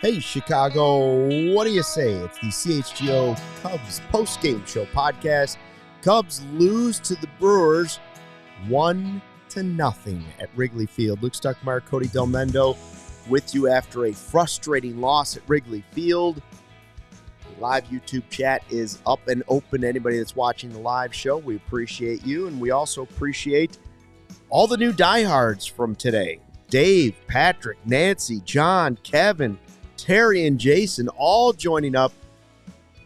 Hey, Chicago, what do you say? It's the CHGO Cubs post-game show podcast. Cubs lose to the Brewers 1-0 at Wrigley Field. Luke Stuckmeyer, Cody, Delmendo with you after a frustrating loss at Wrigley Field. The live YouTube chat is up and open to anybody that's watching the live show. We appreciate you, and we also appreciate all the new diehards from today. Dave, Patrick, Nancy, John, Kevin, Terry, and Jason all joining up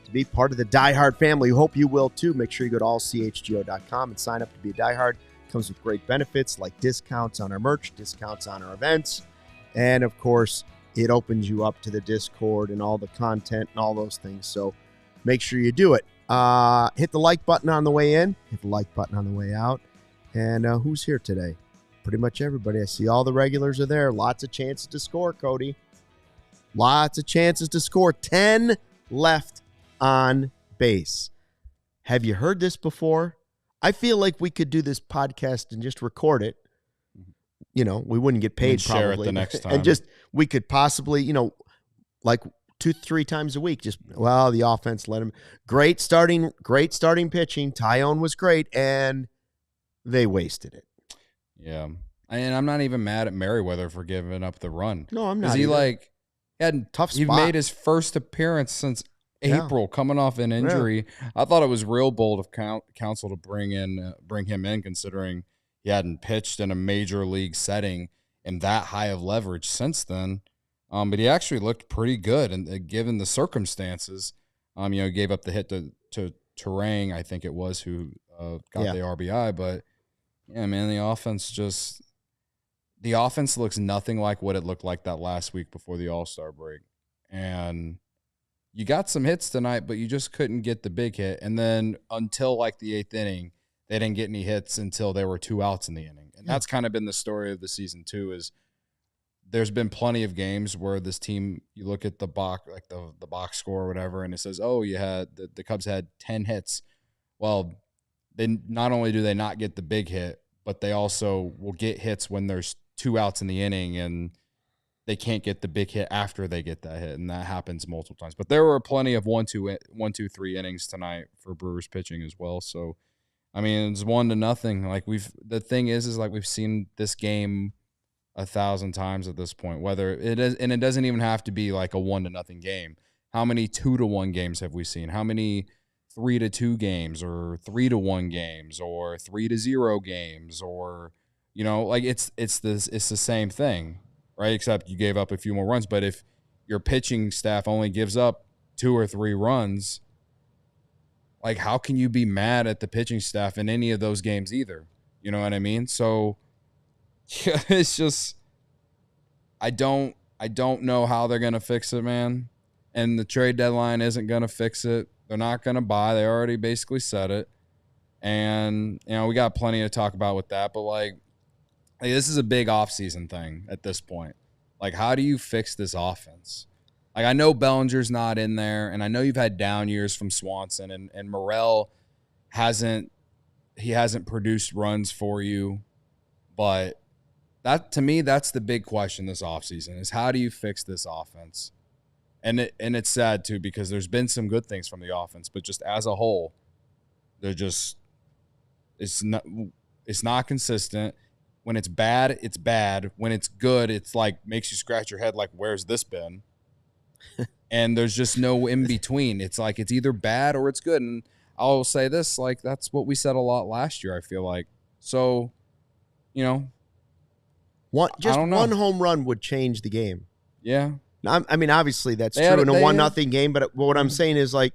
to be part of the diehard family. We hope you will too. Make sure you go to allchgo.com and sign up to be a diehard. It comes with great benefits like discounts on our merch, discounts on our events, and of course, it opens you up to the Discord and all the content and all those things. So make sure you do it. Hit the like button on the way in, hit the like button on the way out. And who's here today? Pretty much everybody. I see all the regulars are there. Lots of chances to score, Cody. Lots of chances to score. 10 left on base. Have you heard this before? I feel like we could do this podcast and just record it. You know, we wouldn't get paid probably. Share it the next time. And just, we could possibly, like 2-3 times a week, just, well, the offense let him. Great starting pitching. Taillon was great, and they wasted it. Yeah. And I'm not even mad at Merriweather for giving up the run. No, I'm not. He had tough spot. He made his first appearance since April, coming off an injury. Yeah. I thought it was real bold of counsel to bring him in, considering he hadn't pitched in a major league setting in that high of leverage since then. But he actually looked pretty good, and given the circumstances, he gave up the hit to Terang, I think it was, who got the RBI. But yeah, man, the offense looks nothing like what it looked like that last week before the All-Star break. And you got some hits tonight, but you just couldn't get the big hit. And then until like the 8th inning, they didn't get any hits until there were 2 outs in the inning. And that's kind of been the story of the season too, is there's been plenty of games where this team, you look at the box, like the box score or whatever, and it says, oh, you had the Cubs had 10 hits. Well, they not only do they not get the big hit, but they also will get hits when there's 2 outs in the inning, and they can't get the big hit after they get that hit, and that happens multiple times. But there were plenty of 1-2-3 innings tonight for Brewers pitching as well. So, I mean, it's 1-0. Like the thing is like we've seen this game 1,000 times at this point. Whether it is, and it doesn't even have to be like a 1-0 game. How many 2-1 games have we seen? How many 3-2 games, or 3-1 games, or 3-0 games, or it's the same thing, right? Except you gave up a few more runs. But if your pitching staff only gives up 2 or 3 runs, like how can you be mad at the pitching staff in any of those games either? You know what I mean? So yeah, it's just I don't know how they're gonna fix it, man. And the trade deadline isn't gonna fix it. They're not gonna buy. They already basically said it. And we got plenty to talk about with that, but like this is a big offseason thing at this point. Like, how do you fix this offense? Like, I know Bellinger's not in there, and I know you've had down years from Swanson, and Morel hasn't produced runs for you. But that, to me, that's the big question this offseason, is how do you fix this offense? And it's sad, too, because there's been some good things from the offense, but just as a whole, it's not consistent. When it's bad, it's bad. When it's good, it's like makes you scratch your head like, where's this been? And there's just no in between. It's like it's either bad or it's good. And I'll say this, like that's what we said a lot last year, I feel like. So, one home run would change the game. Yeah. I mean, obviously that's true in a 1-0 game, but what I'm saying is like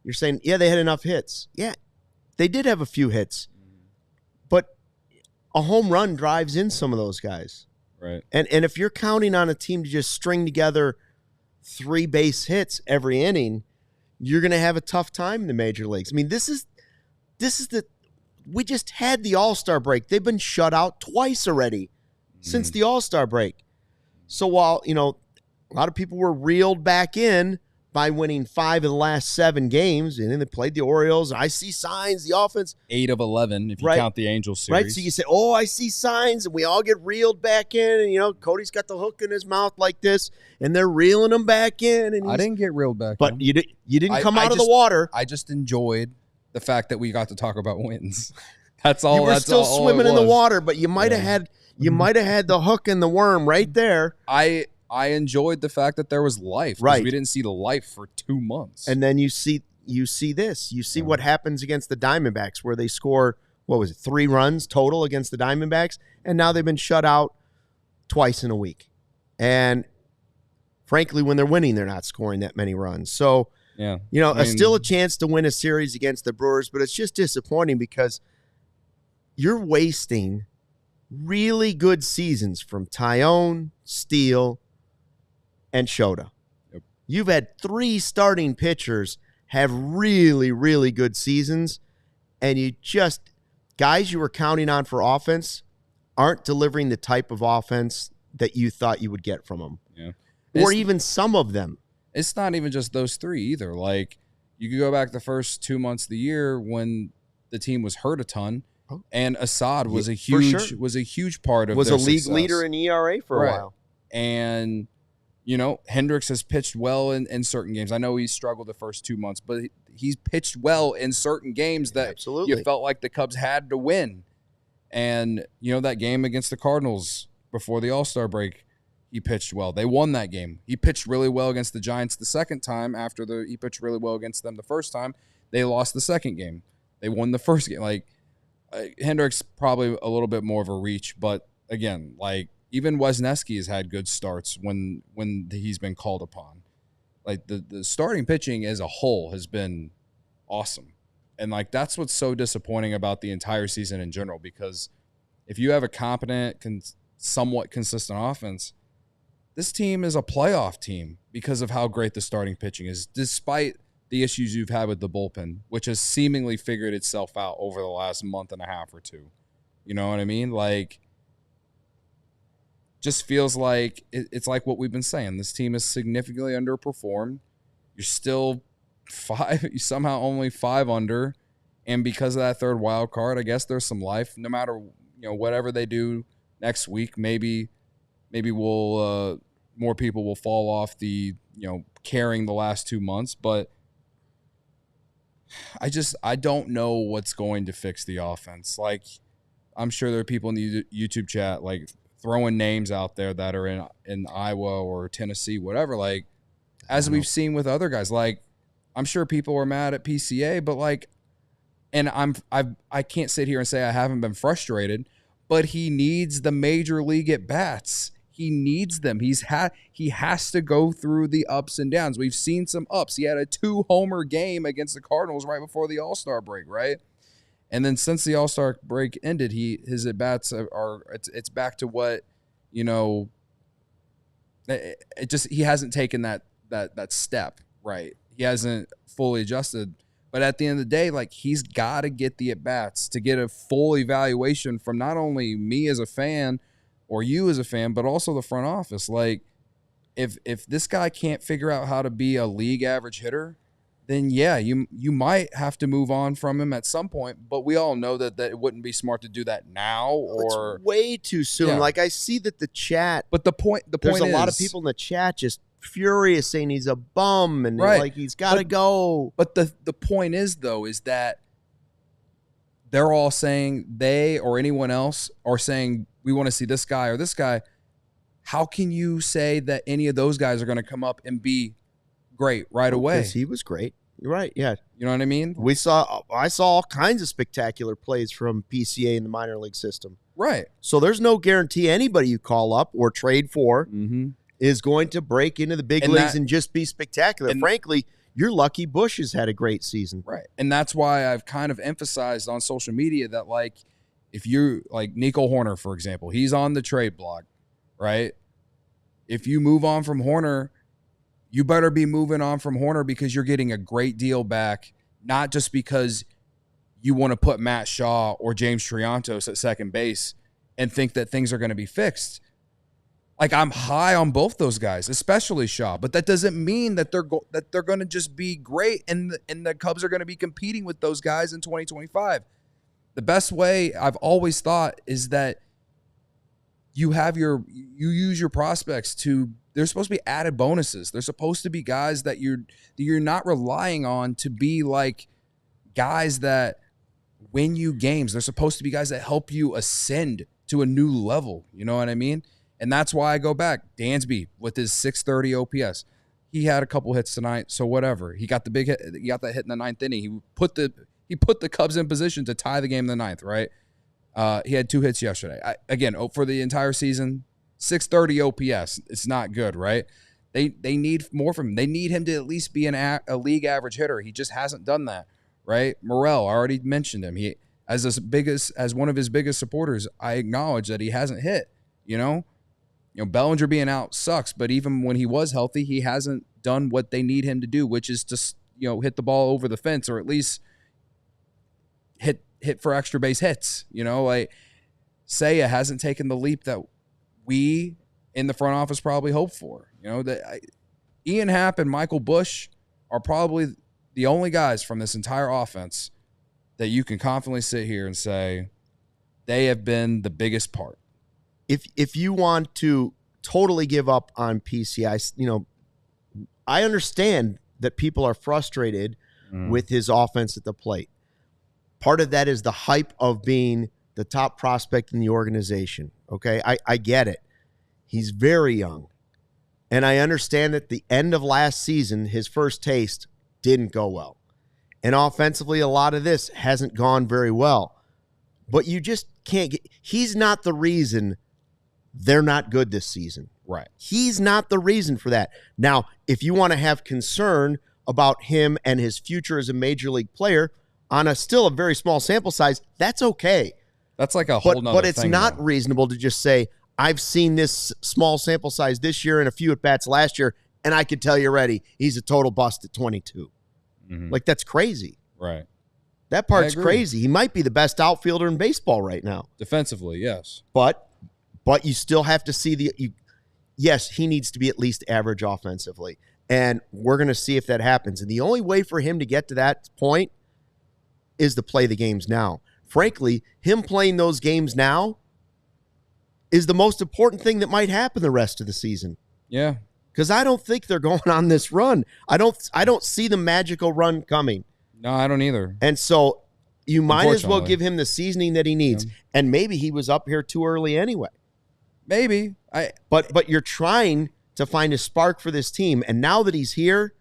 you're saying, yeah, they had enough hits. Yeah, they did have a few hits. But a home run drives in some of those guys. Right. And if you're counting on a team to just string together 3 base hits every inning, you're going to have a tough time in the major leagues. I mean, we just had the All-Star break. They've been shut out twice already since the All-Star break. So while, a lot of people were reeled back in by winning 5 of the last 7 games, and then they played the Orioles. I see signs, the offense. 8 of 11 if you count the Angels series. Right, so you say, oh, I see signs, and we all get reeled back in, and, Cody's got the hook in his mouth like this, and they're reeling him back in. And I didn't get reeled back in. But you didn't come out of the water. I just enjoyed the fact that we got to talk about wins. That's all. You were still swimming in the water, but you might have had the hook and the worm right there. I enjoyed the fact that there was life. Right. We didn't see the life for 2 months. And then you see this. You see what happens against the Diamondbacks, where they score, 3 runs total against the Diamondbacks, and now they've been shut out twice in a week. And frankly, when they're winning, they're not scoring that many runs. So, still a chance to win a series against the Brewers, but it's just disappointing because you're wasting really good seasons from Taillon, Steele, and Shota. Yep. You've had 3 starting pitchers have really, really good seasons, and guys you were counting on for offense aren't delivering the type of offense that you thought you would get from them. Yeah. Or even some of them. It's not even just those 3 either. Like, you could go back the first 2 months of the year when the team was hurt a ton, and Assad was a huge part of their league success. Leader in ERA for a while. And Hendricks has pitched well in certain games. I know he struggled the first 2 months, but he's pitched well in certain games that you felt like the Cubs had to win. And, that game against the Cardinals before the All-Star break, he pitched well. They won that game. He pitched really well against the Giants the second time he pitched really well against them the first time. They lost the second game. They won the first game. Like, Hendricks probably a little bit more of a reach, but again, like, even Wesneski has had good starts when he's been called upon. Like, the starting pitching as a whole has been awesome. And, like, that's what's so disappointing about the entire season in general, because if you have a competent, somewhat consistent offense, this team is a playoff team because of how great the starting pitching is, despite the issues you've had with the bullpen, which has seemingly figured itself out over the last month and a half or 2. You know what I mean? Like, just feels like it's like what we've been saying. This team is significantly underperformed. You're still somehow only 5 under. And because of that third wild card, I guess there's some life. No matter, whatever they do next week, maybe we'll more people will fall off the, carrying the last 2 months. But I don't know what's going to fix the offense. Like, I'm sure there are people in the YouTube chat, like, throwing names out there that are in Iowa or Tennessee, whatever. Like, as we've seen with other guys, like, I'm sure people are mad at PCA, but, like, and I can't sit here and say I haven't been frustrated, but he needs the major league at bats. He needs them. He has to go through the ups and downs. We've seen some ups. He had a 2-homer game against the Cardinals right before the All-Star break, right? And then since the All-Star break ended, his at-bats it's back to what, he hasn't taken that step, right? He hasn't fully adjusted. But at the end of the day, like, he's got to get the at-bats to get a full evaluation from not only me as a fan or you as a fan, but also the front office. Like, if this guy can't figure out how to be a league average hitter, then yeah, you might have to move on from him at some point. But we all know that it wouldn't be smart to do that now, or it's way too soon. Yeah. Like, I see that the chat, but the point there's is, a lot of people in the chat just furious saying he's a bum and like he's got to go. But the point is, though, is that they're all saying, they or anyone else are saying, we want to see this guy or this guy. How can you say that any of those guys are going to come up and be great right away? Because he was great. You're right. Yeah. You know what I mean? I saw all kinds of spectacular plays from PCA in the minor league system. Right. So there's no guarantee anybody you call up or trade for is going to break into the big leagues and just be spectacular. And frankly, you're lucky Bush has had a great season. Right. And that's why I've kind of emphasized on social media that, like, if you like Nico Horner, for example, he's on the trade block, right? If you move on from Horner, you better be moving on from Horner because you're getting a great deal back, not just because you want to put Matt Shaw or James Triantos at second base and think that things are going to be fixed. Like, I'm high on both those guys, especially Shaw, but that doesn't mean that they're going to just be great and the Cubs are going to be competing with those guys in 2025. The best way I've always thought is that you use your prospects they're supposed to be added bonuses. They're supposed to be guys that you're not relying on to be like guys that win you games. They're supposed to be guys that help you ascend to a new level. You know what I mean? And that's why I go back. Dansby with his 630 OPS. He had a couple hits tonight, so whatever. He got the big hit. He got that hit in the ninth inning. He put the Cubs in position to tie the game in the ninth, right? He had 2 hits yesterday. Again, for the entire season, 630 OPS. It's not good, right? They need more from him. They need him to at least be a league average hitter. He just hasn't done that, right? Morel, I already mentioned him. He as one of his biggest supporters, I acknowledge that he hasn't hit, you know? Bellinger being out sucks, but even when he was healthy, he hasn't done what they need him to do, which is to, hit the ball over the fence or at least hit for extra base hits. Like Seiya hasn't taken the leap that we in the front office probably hoped for. Ian Happ and Michael Busch are probably the only guys from this entire offense that you can confidently sit here and say they have been the biggest part. If you want to totally give up on PCI, I understand that people are frustrated with his offense at the plate. Part of that is the hype of being the top prospect in the organization. Okay, I get it. He's very young. And I understand that the end of last season, his first taste didn't go well. And offensively, a lot of this hasn't gone very well. But you just can't he's not the reason they're not good this season. Right. He's not the reason for that. Now, if you want to have concern about him and his future as a major league player on still a very small sample size, that's okay. That's like a whole nother thing. But it's not reasonable to just say, I've seen this small sample size this year and a few at-bats last year, and I can tell you already, he's a total bust at 22. Mm-hmm. Like, that's crazy. Right. That part's crazy. He might be the best outfielder in baseball right now. Defensively, yes. But you still have to see yes, he needs to be at least average offensively. And we're going to see if that happens. And the only way for him to get to that point is to play the games now. Frankly, him playing those games now is the most important thing that might happen the rest of the season. Yeah. Because I don't think they're going on this run. I don't see the magical run coming. No, I don't either. And so you might as well give him the seasoning that he needs. Yeah. And maybe he was up here too early anyway. Maybe. But you're trying to find a spark for this team, and now that he's here,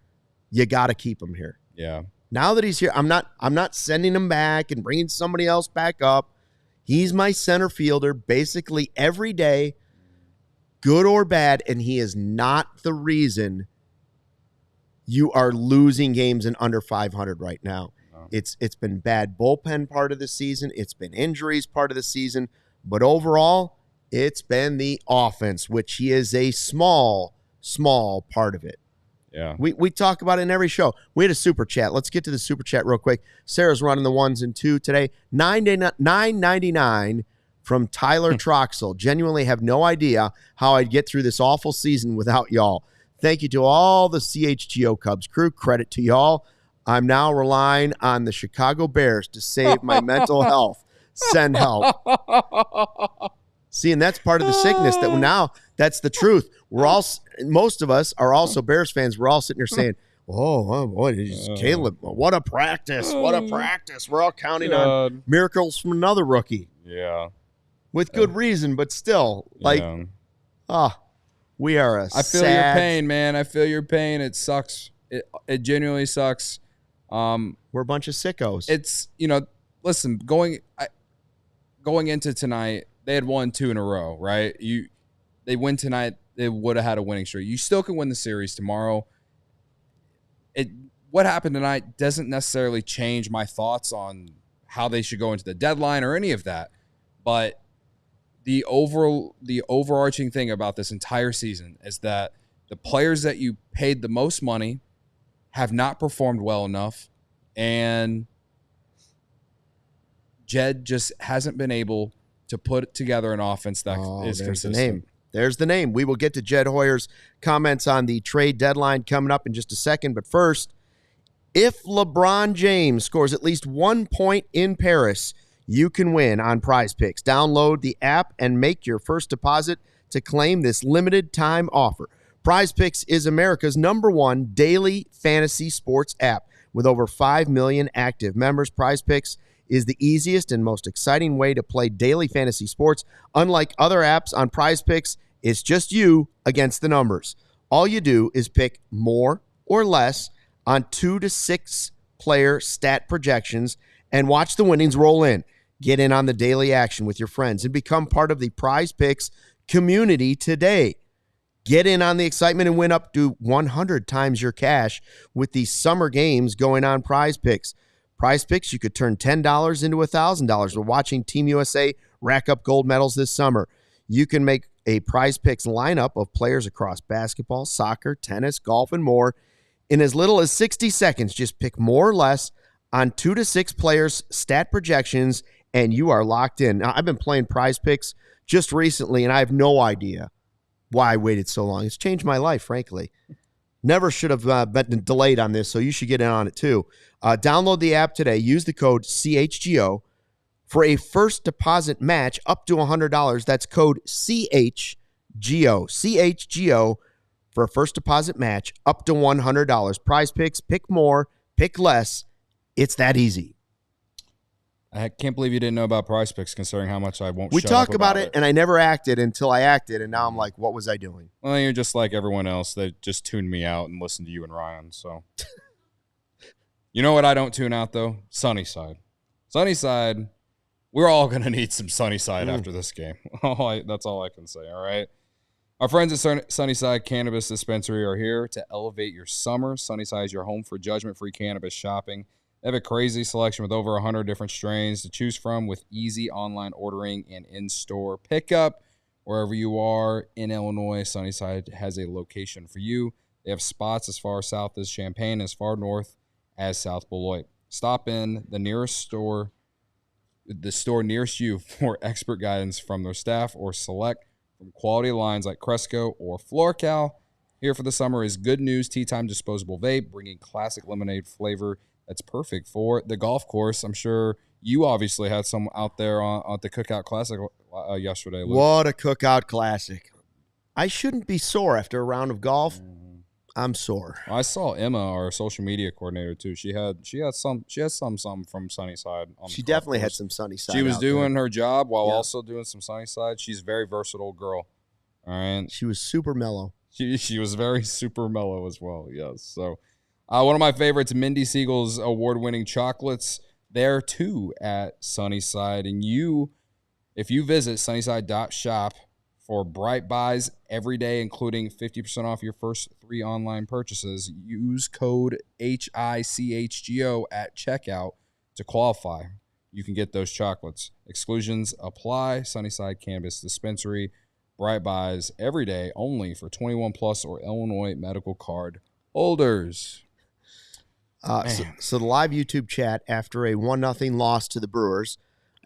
you got to keep him here. Yeah. Now that he's here, I'm not sending him back and bringing somebody else back up. He's my center fielder basically every day, good or bad, and he is not the reason you are losing games in under 500 right now. No. It's been bad bullpen part of the season. It's been injuries part of the season, but overall, it's been the offense, which he is a small part of it. Yeah. We talk about it in every show. We had a super chat. Let's get to the super chat real quick. Sarah's running the 1s and 2 today. $9.99 from Tyler Troxel. Genuinely have no idea how I'd get through this awful season without y'all. Thank you to all the CHGO Cubs crew. Credit to y'all. I'm now relying on the Chicago Bears to save my mental health. Send help. See, and that's part of the sickness that now that's the truth. Most of us are also Bears fans. We're all sitting here saying, oh boy, Caleb, what a practice. What a practice. We're all counting on miracles from another rookie. Yeah. With good reason, but still, we are I feel your pain, man. I feel your pain. It sucks. It genuinely sucks. We're a bunch of sickos. It's, listen, going into tonight, they had won 2 in a row, right? They win tonight, they would have had a winning streak. You still can win the series tomorrow. What happened tonight doesn't necessarily change my thoughts on how they should go into the deadline or any of that. But the overarching thing about this entire season is that the players that you paid the most money have not performed well enough, and Jed just hasn't been able to put together an offense that is consistent. There's the name. We will get to Jed Hoyer's comments on the trade deadline coming up in just a second. But first, if LeBron James scores at least 1 point in Paris, you can win on Prize Picks. Download the app and make your first deposit to claim this limited time offer. Prize Picks is America's #1 daily fantasy sports app with over 5 million active members. Prize Picks is the easiest and most exciting way to play daily fantasy sports. Unlike other apps on Prize Picks, it's just you against the numbers. All you do is pick more or less on 2 to 6 player stat projections and watch the winnings roll in. Get in on the daily action with your friends and become part of the Prize Picks community today. Get in on the excitement and win up to 100 times your cash with the summer games going on Prize Picks. Prize Picks, you could turn $10 into $1,000. We're watching Team USA rack up gold medals this summer. You can make a Prize Picks lineup of players across basketball, soccer, tennis, golf, and more in as little as 60 seconds. Just pick more or less on 2 to 6 players' stat projections, and you are locked in. Now, I've been playing Prize Picks just recently, and I have no idea why I waited so long. It's changed my life, frankly. Never should have been delayed on this, so you should get in on it too. Download the app today. Use the code CHGO for a first deposit match up to $100. That's code CHGO. CHGO for a first deposit match up to $100. Prize Picks, pick more, pick less. It's that easy. I can't believe you didn't know about Prize Picks, considering how much I won't. We talk about it, and I never acted until I acted, and now I'm like, what was I doing? Well, you're just like everyone else that just tuned me out and listened to you and Ryan. So, you know what I don't tune out though? Sunnyside. Sunnyside. We're all gonna need some Sunnyside after this game. That's all I can say. All right. Our friends at Sunnyside Cannabis Dispensary are here to elevate your summer. Sunnyside is your home for judgment-free cannabis shopping. They have a crazy selection with over 100 different strains to choose from with easy online ordering and in-store pickup. Wherever you are in Illinois, Sunnyside has a location for you. They have spots as far south as Champaign, as far north as South Beloit. Stop in the store nearest you for expert guidance from their staff or select from quality lines like Cresco or FloraCal. Here for the summer is Good News Tea Time Disposable Vape, bringing classic lemonade flavor that's perfect for the golf course. I'm sure you obviously had some out there at the Cookout Classic yesterday, Luke. What a Cookout Classic. I shouldn't be sore after a round of golf. I'm sore. I saw Emma, our social media coordinator, too. She has some from Sunnyside. She definitely had some Sunnyside. She was doing her job while also doing some Sunnyside. She's a very versatile girl. All right. She was super mellow. She was very super mellow as well. Yes. So one of my favorites, Mindy Siegel's award-winning chocolates, there too at Sunnyside. And if you visit sunnyside.shop for bright buys every day, including 50% off your first 3 online purchases, use code HICHGO at checkout to qualify. You can get those chocolates. Exclusions apply. Sunnyside Cannabis Dispensary. Bright buys every day, only for 21 plus or Illinois medical card holders. So the live YouTube chat after a 1-0 loss to the Brewers.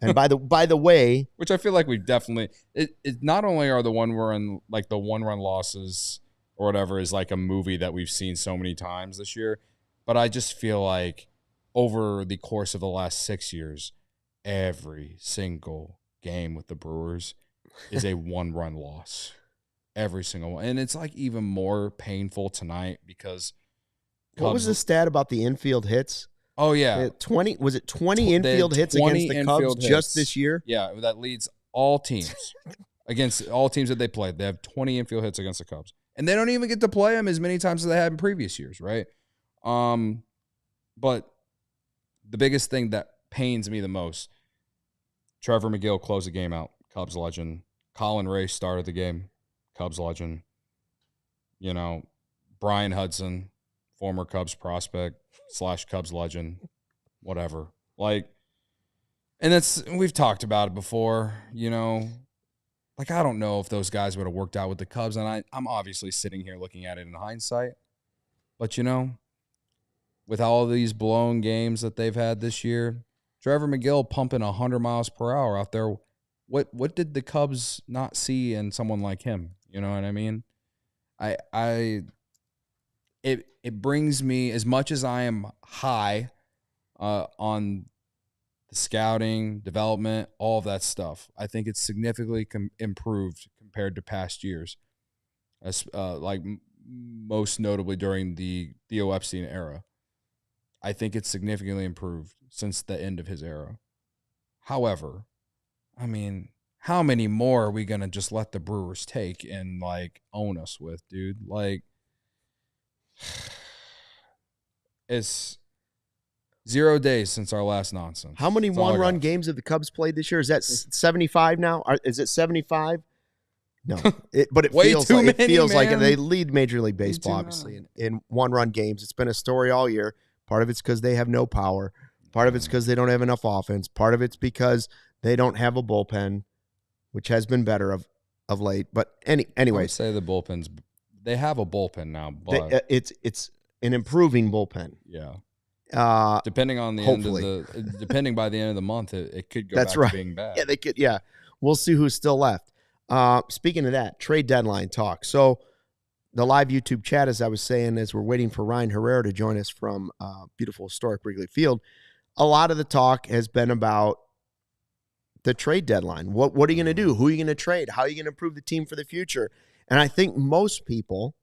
And by the way, which I feel like we've definitely it not only are the one-run losses or whatever is like a movie that we've seen so many times this year, but I just feel like over the course of the last 6 years, every single game with the Brewers is a 1-run loss. Every single one. And it's like even more painful tonight because what was the stat about the infield hits? Oh, yeah. 20 infield hits against the Cubs just this year? Yeah, that leads all teams. Against all teams that they played. They have 20 infield hits against the Cubs. And they don't even get to play them as many times as they had in previous years, right? But the biggest thing that pains me the most, Trevor McGill closed the game out, Cubs legend. Colin Ray started the game, Cubs legend. You know, Brian Hudson, former Cubs prospect / Cubs legend, whatever. Like, and we've talked about it before, you know. Like, I don't know if those guys would have worked out with the Cubs, and I'm obviously sitting here looking at it in hindsight. But, you know, with all these blown games that they've had this year, Trevor McGill pumping 100 miles per hour out there what did the Cubs not see in someone like him? You know what I mean? It brings me, as much as I am high on the scouting, development, all of that stuff. I think it's significantly improved compared to past years, as most notably during the Theo Epstein era. I think it's significantly improved since the end of his era. However, I mean, how many more are we going to just let the Brewers take and, like, own us with, dude? Like, it's 0 days since our last nonsense. How many one-run games have the Cubs played this year? Is that 75 now? Is it 75? No, but it feels like they lead Major League Baseball, obviously, in one-run games. It's been a story all year. Part of it's because they have no power. Part of it's because they don't have enough offense. Part of it's because they don't have a bullpen, which has been better of late. But anyways, I would say the bullpens, they have a bullpen now, but it's an improving bullpen. Yeah. Depending on the depending by the end of the month, it could go back to being bad. Yeah, they could. Yeah, we'll see who's still left. Speaking of that, trade deadline talk. So the live YouTube chat, as I was saying, as we're waiting for Ryan Herrera to join us from beautiful historic Wrigley Field, a lot of the talk has been about the trade deadline. What are you going to do? Who are you going to trade? How are you going to improve the team for the future? And I think most people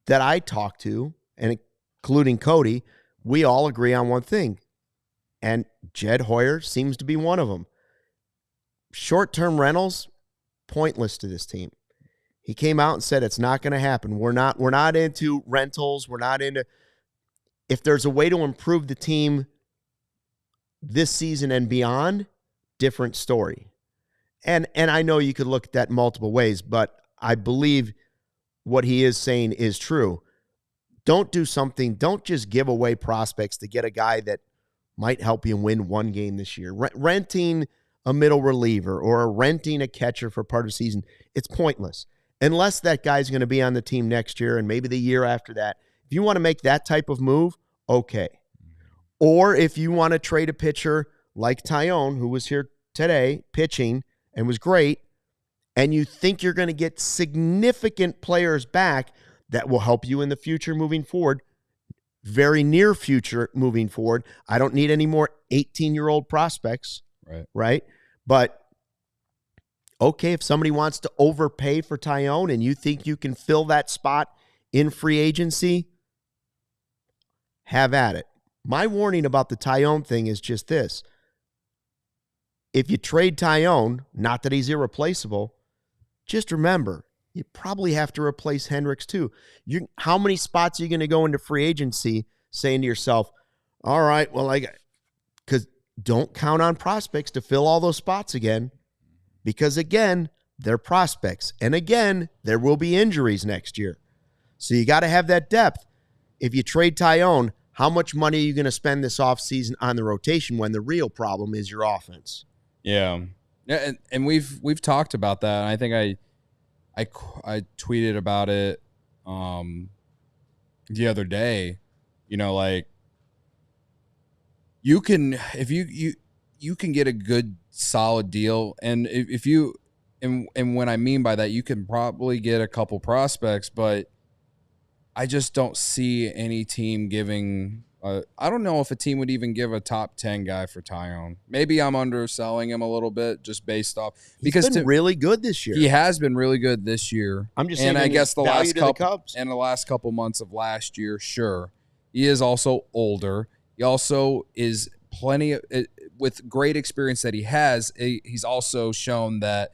that I talk to, and including Cody, we all agree on one thing. And Jed Hoyer seems to be one of them. Short-term rentals, pointless to this team. He came out and said it's not going to happen. We're not into rentals. We're not into. If there's a way to improve the team this season and beyond, different story. And I know you could look at that multiple ways, but I believe what he is saying is true. Don't do something. Don't just give away prospects to get a guy that might help you win one game this year. Renting a middle reliever or renting a catcher for part of the season, it's pointless. Unless that guy's going to be on the team next year and maybe the year after that. If you want to make that type of move, okay. Or if you want to trade a pitcher like Taillon, who was here today pitching and was great, and you think you're going to get significant players back that will help you in the future moving forward, very near future moving forward. I don't need any more 18-year-old prospects, right? But okay, if somebody wants to overpay for Taillon and you think you can fill that spot in free agency, have at it. My warning about the Taillon thing is just this. If you trade Taillon, not that he's irreplaceable, just remember, you probably have to replace Hendricks too. How many spots are you going to go into free agency saying to yourself, all right, well, because don't count on prospects to fill all those spots again, because again, they're prospects. And again, there will be injuries next year. So you got to have that depth. If you trade Taillon, how much money are you going to spend this offseason on the rotation when the real problem is your offense? Yeah. And we've talked about that. And I think I tweeted about it the other day. You know, like, you can, if you can get a good solid deal, and if you and what I mean by that, you can probably get a couple prospects, but I just don't see any team giving I don't know if a team would even give a top 10 guy for Taillon. Maybe I'm underselling him a little bit just based off, because he's been really good this year. He has been really good this year. I'm just saying, and I guess the last couple months of last year, sure. He is also older. He also is with great experience that he has. He's also shown that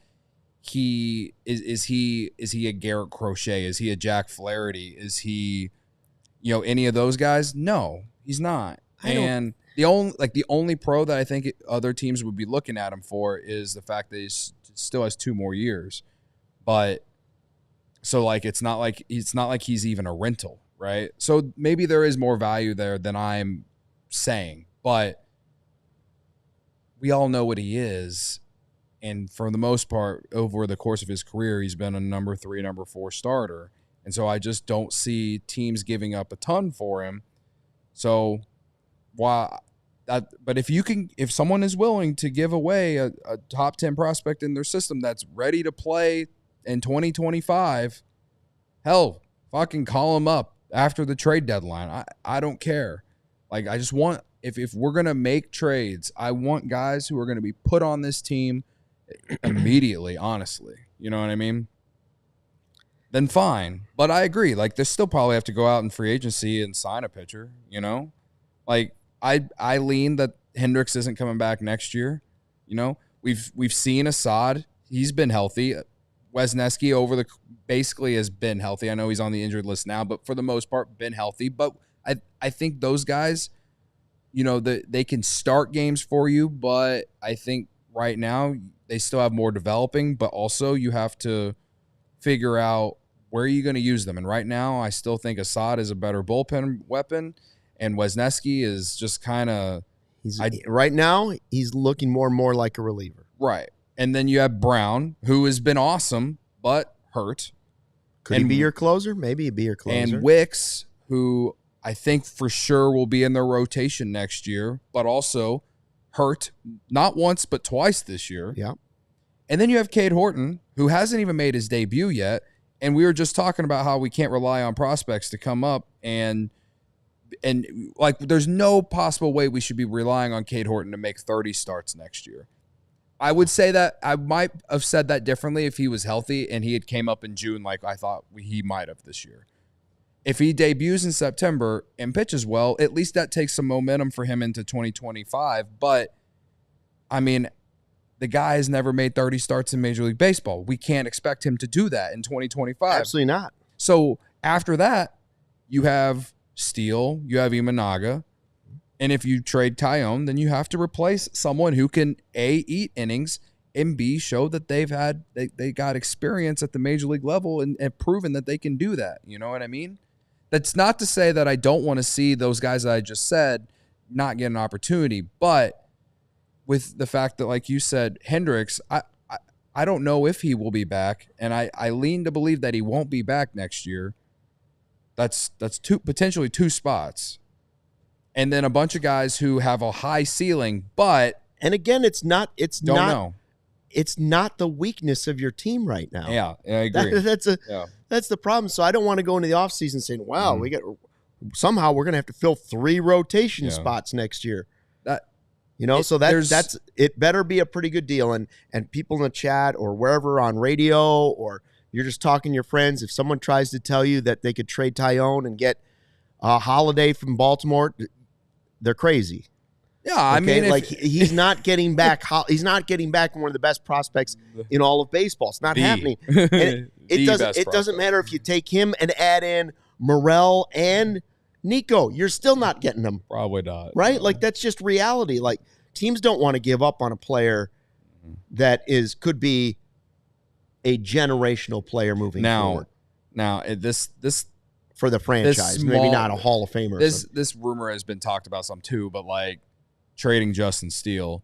he is he a Garrett Crochet? Is he a Jack Flaherty? Is he, any of those guys? No, he's not. And the only pro that I think other teams would be looking at him for is the fact that he still has 2 more years. But so, like, it's not like he's even a rental, right? So maybe there is more value there than I'm saying, but we all know what he is. And for the most part, over the course of his career, he's been a number 3, number 4 starter. And so I just don't see teams giving up a ton for him. So But if someone is willing to give away a top 10 prospect in their system that's ready to play in 2025, hell, fucking call them up after the trade deadline. I don't care. Like, I just want, if we're going to make trades, I want guys who are going to be put on this team immediately, honestly. You know what I mean? Then fine. But I agree. Like, they still probably have to go out in free agency and sign a pitcher, you know? Like, I lean that Hendricks isn't coming back next year. You know, we've seen Assad. He's been healthy. Wesneski basically has been healthy. I know he's on the injured list now, but for the most part, been healthy. But I think those guys, you know, they can start games for you, but I think right now they still have more developing, but also you have to figure out where are you going to use them. And right now I still think Assad is a better bullpen weapon, and Wesneski is just kind of right now he's looking more and more like a reliever. Right. And then you have Brown, who has been awesome, but hurt. Could he be your closer? Maybe he'd be your closer. And Wicks, who I think for sure will be in their rotation next year, but also hurt not once but twice this year. Yeah. And then you have Cade Horton, who hasn't even made his debut yet. And we were just talking about how we can't rely on prospects to come up, and like there's no possible way we should be relying on Cade Horton to make 30 starts next year. I would say that I might have said that differently if he was healthy and he had came up in June like I thought he might have this year. If he debuts in September and pitches well, at least that takes some momentum for him into 2025. But, I mean, the guy has never made 30 starts in Major League Baseball. We can't expect him to do that in 2025. Absolutely not. So after that, you have Steele, you have Imanaga, and if you trade Taillon, then you have to replace someone who can A, eat innings, and B, show that they got experience at the major league level and proven that they can do that. You know what I mean? That's not to say that I don't want to see those guys that I just said not get an opportunity, but with the fact that, like you said, Hendricks, I don't know if he will be back, and I lean to believe that he won't be back next year. That's potentially two spots. And then a bunch of guys who have a high ceiling, but and again, it's not know. It's not the weakness of your team right now. Yeah, I agree. That's the problem. So I don't want to go into the offseason saying, wow, we're going to have to fill 3 rotation spots next year. That's it better be a pretty good deal. And people in the chat or wherever on radio, or you're just talking to your friends, if someone tries to tell you that they could trade Taillon and get a Holiday from Baltimore, they're crazy. Yeah, I mean, he's not getting back. He's not getting back one of the best prospects in all of baseball. It's not happening. And it doesn't matter if you take him and add in Morel and Nico. You're still not getting them. Probably not. Right? No. Like, that's just reality. Like, teams don't want to give up on a player that could be a generational player moving forward. Now, this for the franchise, maybe not a Hall of Famer. This rumor has been talked about some too, but like trading Justin Steele,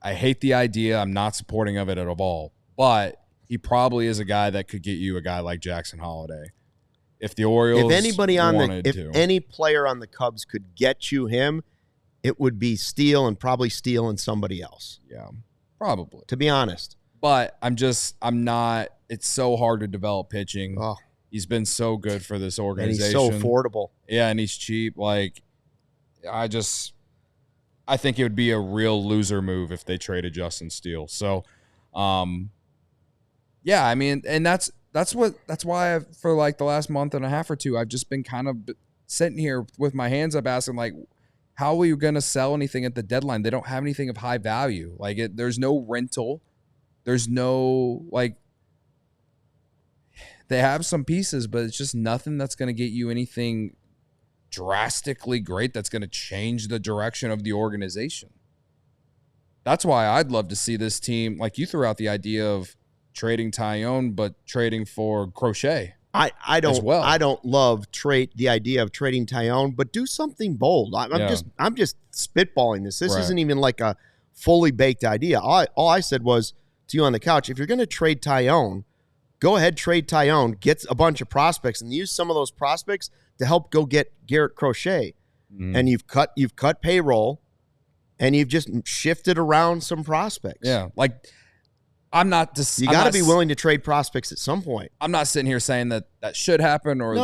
I hate the idea. I'm not supporting of it at all. But he probably is a guy that could get you a guy like Jackson Holiday. If the Orioles, if any player on the Cubs could get you him, it would be Steele and probably Steele and somebody else. Yeah, probably. To be honest. But I'm not. It's so hard to develop pitching. Oh. He's been so good for this organization. And he's so affordable. Yeah, and he's cheap. Like, I think it would be a real loser move if they traded Justin Steele. So, yeah, I mean, and that's why for like the last month and a half or two, I've just been kind of sitting here with my hands up asking, like, how are you going to sell anything at the deadline? They don't have anything of high value. Like, there's no rental. There's no, like, they have some pieces, but it's just nothing that's going to get you anything drastically great that's going to change the direction of the organization. That's why I'd love to see this team, like you threw out the idea of trading Taillon, but trading for Crochet. I don't love the idea of trading Taillon, but do something bold. I'm just spitballing this. This isn't even like a fully baked idea. All I said was to you on the couch, if you're going to trade Taillon, go ahead, trade Taillon, get a bunch of prospects, and use some of those prospects to help go get Garrett Crochet. And you've cut payroll, and you've just shifted around some prospects. Yeah, like I'm not. You got to be willing to trade prospects at some point. I'm not sitting here saying that should happen or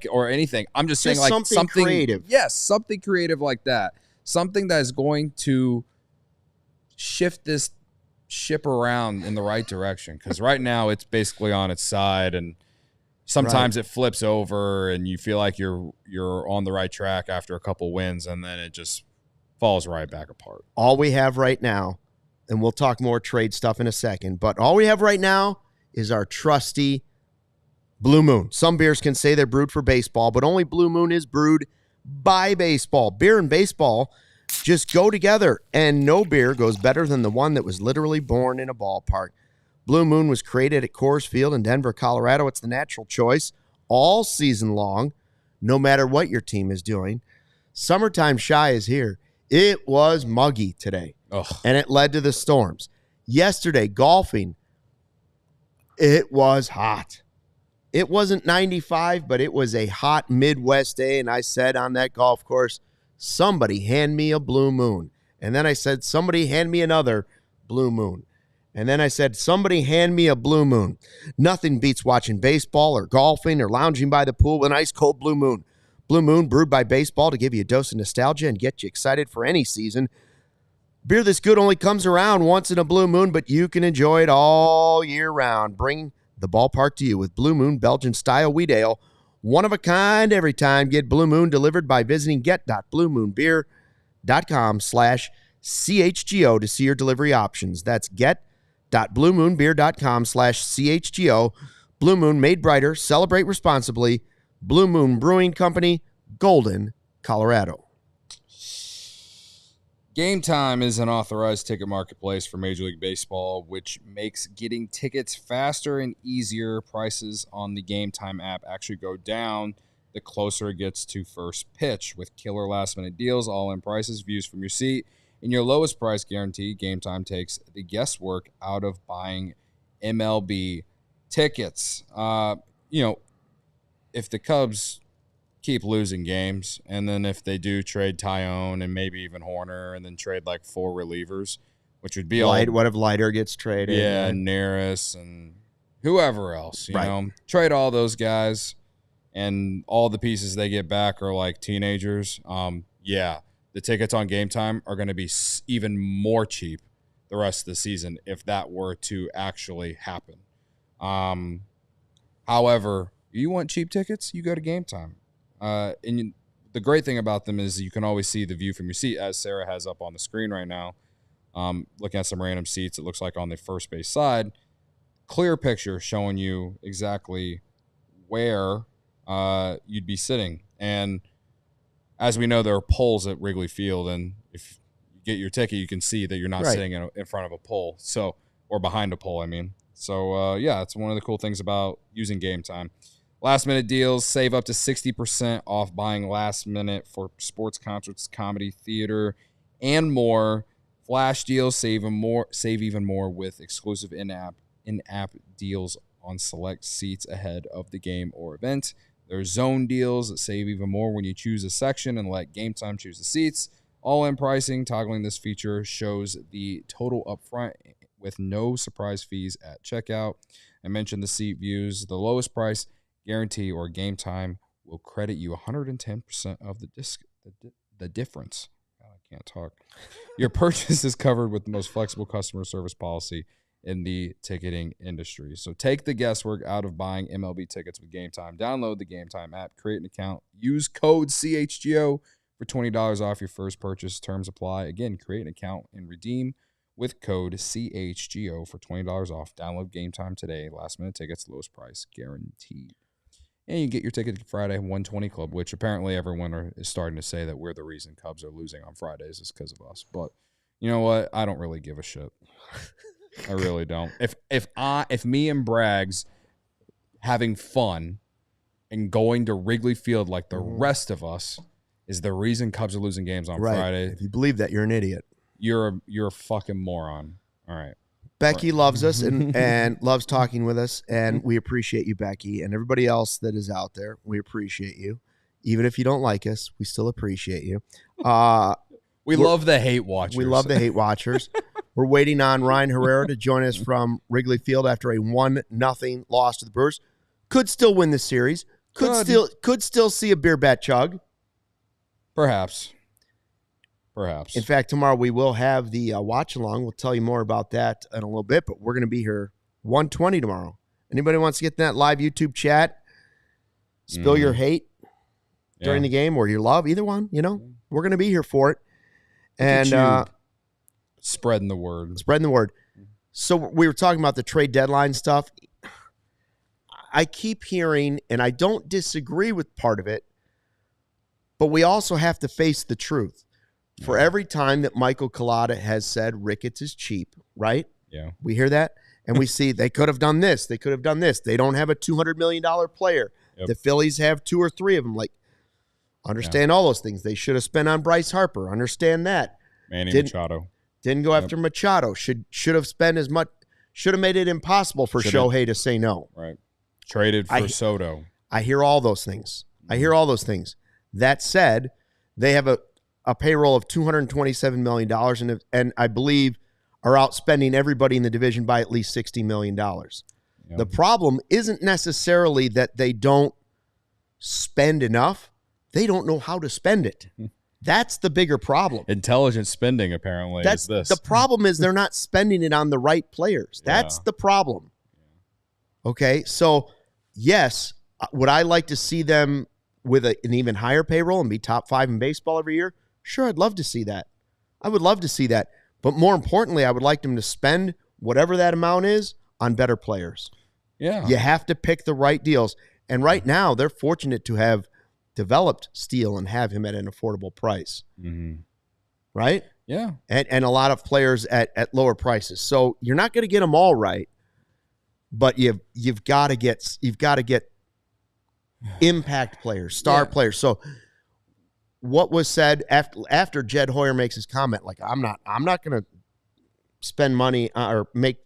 or anything. I'm just saying like something creative. Yes, something creative like that. Something that is going to shift this ship around in the right direction. Because right now it's basically on its side, and sometimes it flips over, and you feel like you're on the right track after a couple wins, and then it just falls right back apart. All we have right now, and we'll talk more trade stuff in a second, but all we have right now is our trusty Blue Moon. Some beers can say they're brewed for baseball, but only Blue Moon is brewed by baseball. Beer and baseball just go together, and no beer goes better than the one that was literally born in a ballpark. Blue Moon was created at Coors Field in Denver, Colorado. It's the natural choice all season long, no matter what your team is doing. Summertime shy is here. It was muggy today, and it led to the storms. Yesterday, golfing, it was hot. It wasn't 95, but it was a hot Midwest day, and I said on that golf course, somebody hand me a Blue Moon. And then I said, somebody hand me another Blue Moon. And then I said, somebody hand me a Blue Moon. Nothing beats watching baseball or golfing or lounging by the pool with an ice cold Blue Moon. Blue Moon, brewed by baseball to give you a dose of nostalgia and get you excited for any season. Beer this good only comes around once in a Blue Moon, but you can enjoy it all year round. Bring the ballpark to you with Blue Moon Belgian-style wheat ale. One of a kind every time. Get Blue Moon delivered by visiting get.bluemoonbeer.com/CHGO to see your delivery options. That's get.bluemoonbeer.com/CHGO. Blue Moon, made brighter. Celebrate responsibly. Blue Moon Brewing Company, Golden, Colorado. Game Time is an authorized ticket marketplace for Major League Baseball, which makes getting tickets faster and easier. Prices on the Game Time app actually go down the closer it gets to first pitch. With killer last-minute deals, all-in prices, views from your seat, and your lowest price guarantee, Game Time takes the guesswork out of buying MLB tickets. If the Cubs keep losing games, and then if they do trade Taillon and maybe even Horner, and then trade like 4 relievers, which would be what if Leiter gets traded? Yeah, and Neris and whoever else, you know, trade all those guys, and all the pieces they get back are like teenagers. The tickets on Game Time are going to be even more cheap the rest of the season if that were to actually happen. However, you want cheap tickets, you go to Game Time. And the great thing about them is you can always see the view from your seat, as Sarah has up on the screen right now. Looking at some random seats, it looks like on the first base side. Clear picture showing you exactly where you'd be sitting. And as we know, there are poles at Wrigley Field, and if you get your ticket, you can see that you're not sitting in front of a pole, or behind a pole, I mean. So, it's one of the cool things about using Game Time. Last-minute deals, save up to 60% off buying last minute for sports, concerts, comedy, theater, and more. Flash deals, save even more with exclusive in-app deals on select seats ahead of the game or event. There's zone deals that save even more when you choose a section and let Game Time choose the seats. All-in pricing, toggling this feature shows the total upfront with no surprise fees at checkout. I mentioned the seat views. The lowest price guarantee or Game Time will credit you 110% of the difference. God, I can't talk. Your purchase is covered with the most flexible customer service policy in the ticketing industry. So take the guesswork out of buying MLB tickets with Game Time. Download the Game Time app, create an account, use code CHGO for $20 off your first purchase. Terms apply. Again, create an account and redeem with code CHGO for $20 off. Download Game Time today. Last minute tickets, lowest price guaranteed. And you get your ticket to Friday 120 Club, which apparently everyone is starting to say that we're the reason Cubs are losing on Fridays is because of us. But you know what? I don't really give a shit. I really don't. If me and Braggs having fun and going to Wrigley Field like the rest of us is the reason Cubs are losing games on Friday. If you believe that, you're an idiot. You're a fucking moron. All right. Becky loves us and loves talking with us, and we appreciate you, Becky, and everybody else that is out there. We appreciate you. Even if you don't like us, we still appreciate you. We love the hate watchers. We love the hate watchers. We're waiting on Ryan Herrera to join us from Wrigley Field after a 1-0 loss to the Brewers. Could still win the series. Could still see a beer bat chug. Perhaps. In fact, tomorrow we will have the watch along. We'll tell you more about that in a little bit, but we're going to be here 1:20 tomorrow. Anybody wants to get in that live YouTube chat, spill your hate during the game or your love, either one, we're going to be here for it. And spreading the word. So we were talking about the trade deadline stuff. I keep hearing, and I don't disagree with part of it, but we also have to face the truth. For every time that Michael Collada has said Ricketts is cheap, right? Yeah. We hear that, and we see they could have done this. They could have done this. They don't have a $200 million player. Yep. The Phillies have 2 or 3 of them. Understand all those things. They should have spent on Bryce Harper. Understand that. Machado. Didn't go after Machado. Should have spent as much. Should have made it impossible for Shohei to say no. Right. Traded for Soto. I hear all those things. That said, they have a payroll of $227 million and I believe are outspending everybody in the division by at least $60 million. Yep. The problem isn't necessarily that they don't spend enough. They don't know how to spend it. That's the bigger problem. Intelligent spending, apparently, is this. The problem is they're not spending it on the right players. That's the problem. Okay, so yes, would I like to see them with an even higher payroll and be top 5 in baseball every year? Sure, I'd love to see that. I would love to see that. But more importantly, I would like them to spend whatever that amount is on better players. Yeah. You have to pick the right deals. And right now, they're fortunate to have developed Steele and have him at an affordable price. Mm-hmm. Right? Yeah. And a lot of players at lower prices. So you're not going to get them all right, but you've got to get impact players, star players. So what was said after Jed Hoyer makes his comment, I'm not going to spend money or make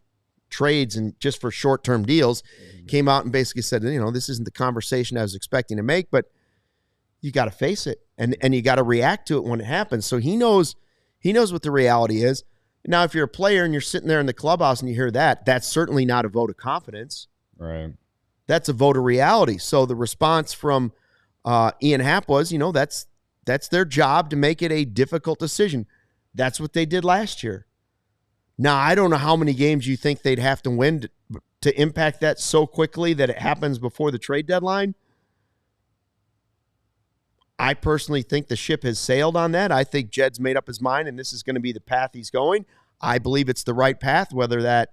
trades and just for short-term deals, came out and basically said, this isn't the conversation I was expecting to make, but you got to face it and you got to react to it when it happens. So he knows what the reality is. Now, if you're a player and you're sitting there in the clubhouse and you hear that, that's certainly not a vote of confidence. Right. That's a vote of reality. So the response from Ian Happ was, that's their job to make it a difficult decision. That's what they did last year. Now, I don't know how many games you think they'd have to win to impact that so quickly that it happens before the trade deadline. I personally think the ship has sailed on that. I think Jed's made up his mind, and this is going to be the path he's going. I believe it's the right path, I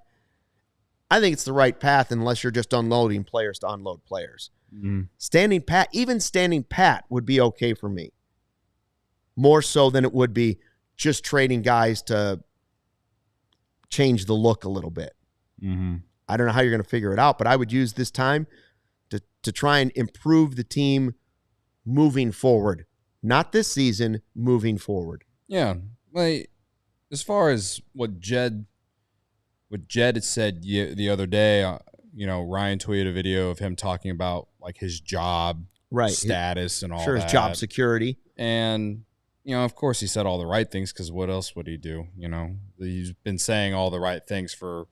think it's the right path unless you're just unloading players to unload players. Mm-hmm. Even standing pat would be okay for me. More so than it would be just trading guys to change the look a little bit. Mm-hmm. I don't know how you're going to figure it out, but I would use this time to try and improve the team moving forward. Not this season, moving forward. Yeah. As far as what Jed had said the other day, Ryan tweeted a video of him talking about his job status and all that. Sure, his job security. And, of course he said all the right things because what else would he do? He's been saying all the right things for a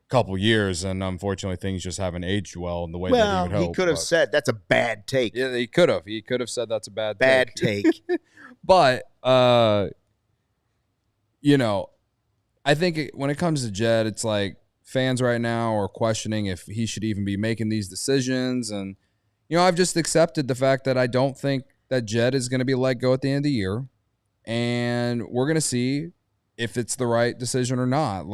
couple years, and unfortunately things just haven't aged well in the way that he would hope. He could have said that's a bad take. Yeah, he could have. He could have said that's a bad take. But, I think when it comes to Jed, it's fans right now are questioning if he should even be making these decisions. And, I've just accepted the fact that I don't think that Jed is going to be let go at the end of the year. And we're going to see if it's the right decision or not.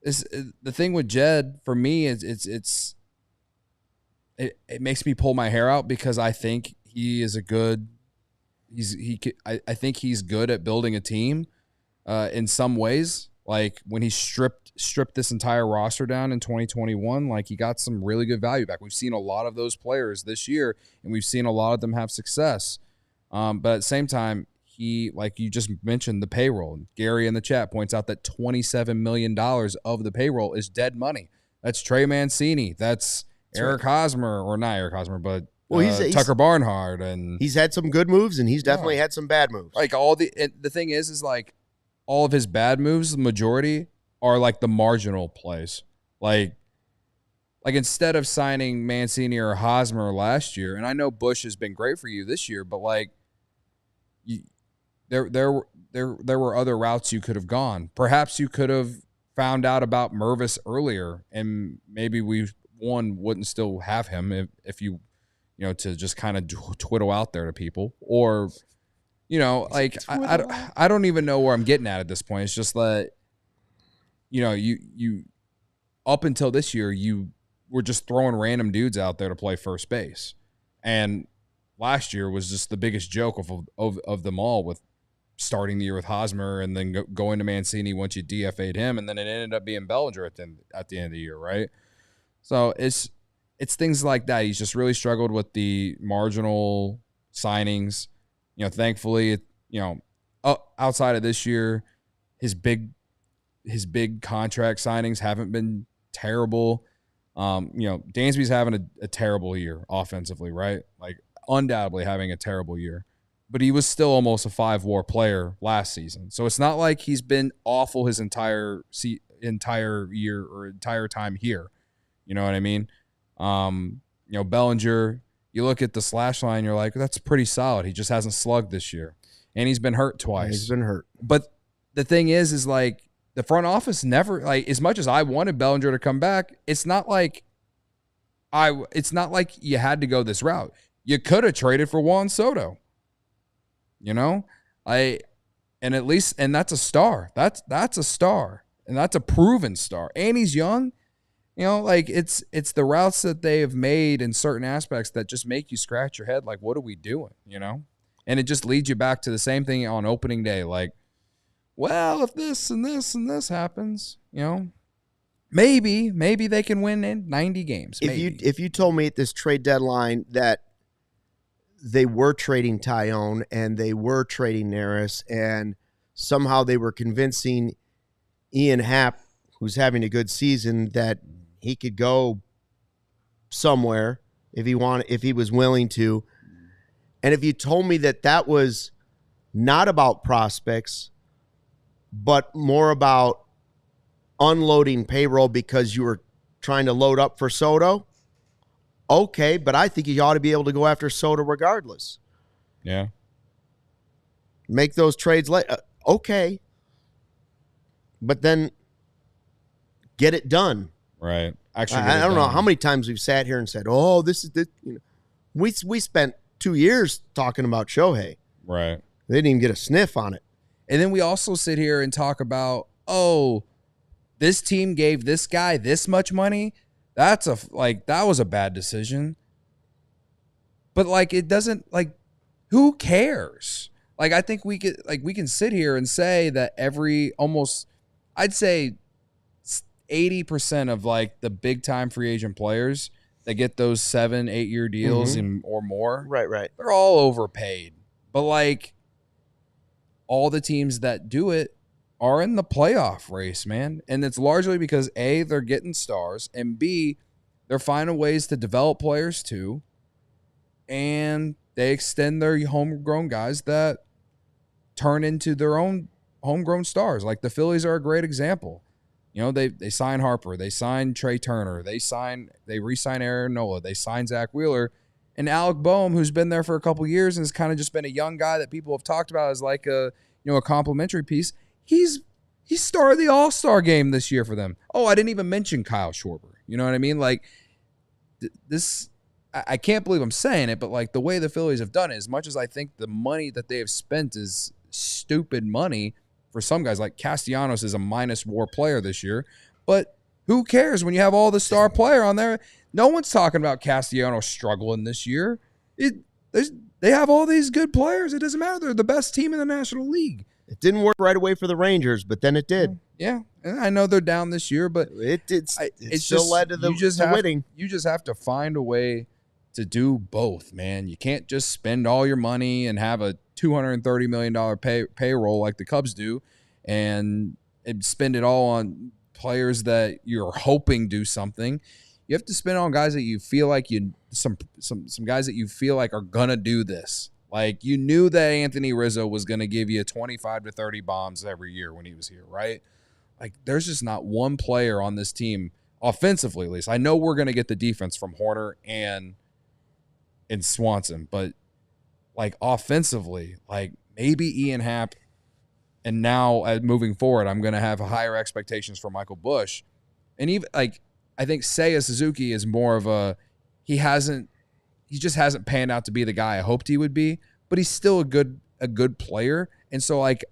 The thing with Jed for me is it makes me pull my hair out because I think he is I think he's good at building a team. In some ways, when he stripped this entire roster down in 2021, he got some really good value back. We've seen a lot of those players this year, and we've seen a lot of them have success. But at the same time, he, like you just mentioned, the payroll. Gary in the chat points out that $27 million of the payroll is dead money. That's Trey Mancini. That's Eric Hosmer, or not Eric Hosmer, but Well, he's Tucker Barnhart, and he's had some good moves, and he's definitely had some bad moves. Like the thing is like all of his bad moves, the majority are like the marginal plays. Like instead of signing Mancini or Hosmer last year, and I know Bush has been great for you this year, but like there were other routes you could have gone. Perhaps you could have found out about Mervis earlier, and maybe wouldn't still have him if you to just kind of twiddle out there to people, or like I don't even know where I'm getting at this point. It's just that you up until this year you were just throwing random dudes out there to play first base, and last year was just the biggest joke of them all, with starting the year with Hosmer and then going to Mancini once you DFA'd him, and then it ended up being Bellinger at the end of the year, right? So it's things like that. He's just really struggled with the marginal signings. Thankfully, outside of this year, his big contract signings haven't been terrible. Dansby's having a terrible year offensively, right? Like undoubtedly having a terrible year. But he was still almost a 5-WAR player last season. So it's not like he's been awful his entire year or entire time here. You know what I mean? Bellinger, you look at the slash line, you're like, that's pretty solid. He just hasn't slugged this year. And he's been hurt twice. He's been hurt. But the thing is like the front office never, like, as much as I wanted Bellinger to come back, it's not like you had to go this route. You could have traded for Juan Soto. And that's a star. That's a star. And that's a proven star. And he's young. Like it's the routes that they have made in certain aspects that just make you scratch your head. Like, what are we doing? And it just leads you back to the same thing on opening day. Like, well, if this and this and this happens, maybe they can win in 90 games. If you told me at this trade deadline that they were trading Taillon and they were trading Neris, and somehow they were convincing Ian Happ, who's having a good season, that he could go somewhere if he was willing to. And if you told me that was not about prospects, but more about unloading payroll because you were trying to load up for Soto, okay, but I think you ought to be able to go after Soto regardless. Yeah. Make those trades late. Okay. But then get it done. Right. Actually, I don't know how many times we've sat here and said, "Oh, this is this." We spent 2 years talking about Shohei. Right. They didn't even get a sniff on it. And then we also sit here and talk about, oh, this team gave this guy this much money. That was a bad decision. But it doesn't, who cares? I think we can sit here and say that I'd say 80% of the big time free agent players that get those 7-8 year deals or more. Right. They're all overpaid. But all the teams that do it are in the playoff race, man. And it's largely because A, they're getting stars, and B, they're finding ways to develop players too. And they extend their homegrown guys that turn into their own homegrown stars. Like the Phillies are a great example. They sign Harper, they sign Trey Turner, they re-sign Aaron Nola, they sign Zach Wheeler, and Alec Boehm, who's been there for a couple years and has kind of just been a young guy that people have talked about as a complimentary piece. He's started the All-Star game this year for them. Oh, I didn't even mention Kyle Schwarber. You know what I mean? This, I can't believe I'm saying it, but the way the Phillies have done it, as much as I think the money that they have spent is stupid money for some guys, like Castellanos is a -WAR player this year, but who cares when you have all the star player on there? No one's talking about Castellanos struggling this year. They have all these good players. It doesn't matter. They're the best team in the National League. It didn't work right away for the Rangers, but then it did. Yeah, and I know they're down this year, but it did. It still led to winning. You just have to find a way to do both, man. You can't just spend all your money and have a $230 million payroll like the Cubs do, and spend it all on players that you're hoping do something. You have to spend on guys that you feel like some guys that you feel like are gonna do this. Like, you knew that Anthony Rizzo was gonna give you 25 to 30 bombs every year when he was here, right? Like, there's just not one player on this team, offensively at least. I know we're gonna get the defense from Horner and Swanson, but like offensively, like maybe Ian Happ, and now moving forward, I'm gonna have higher expectations for Michael Busch, and even like. I think Seiya Suzuki is more of he just hasn't panned out to be the guy I hoped he would be, but he's still a good player. And so like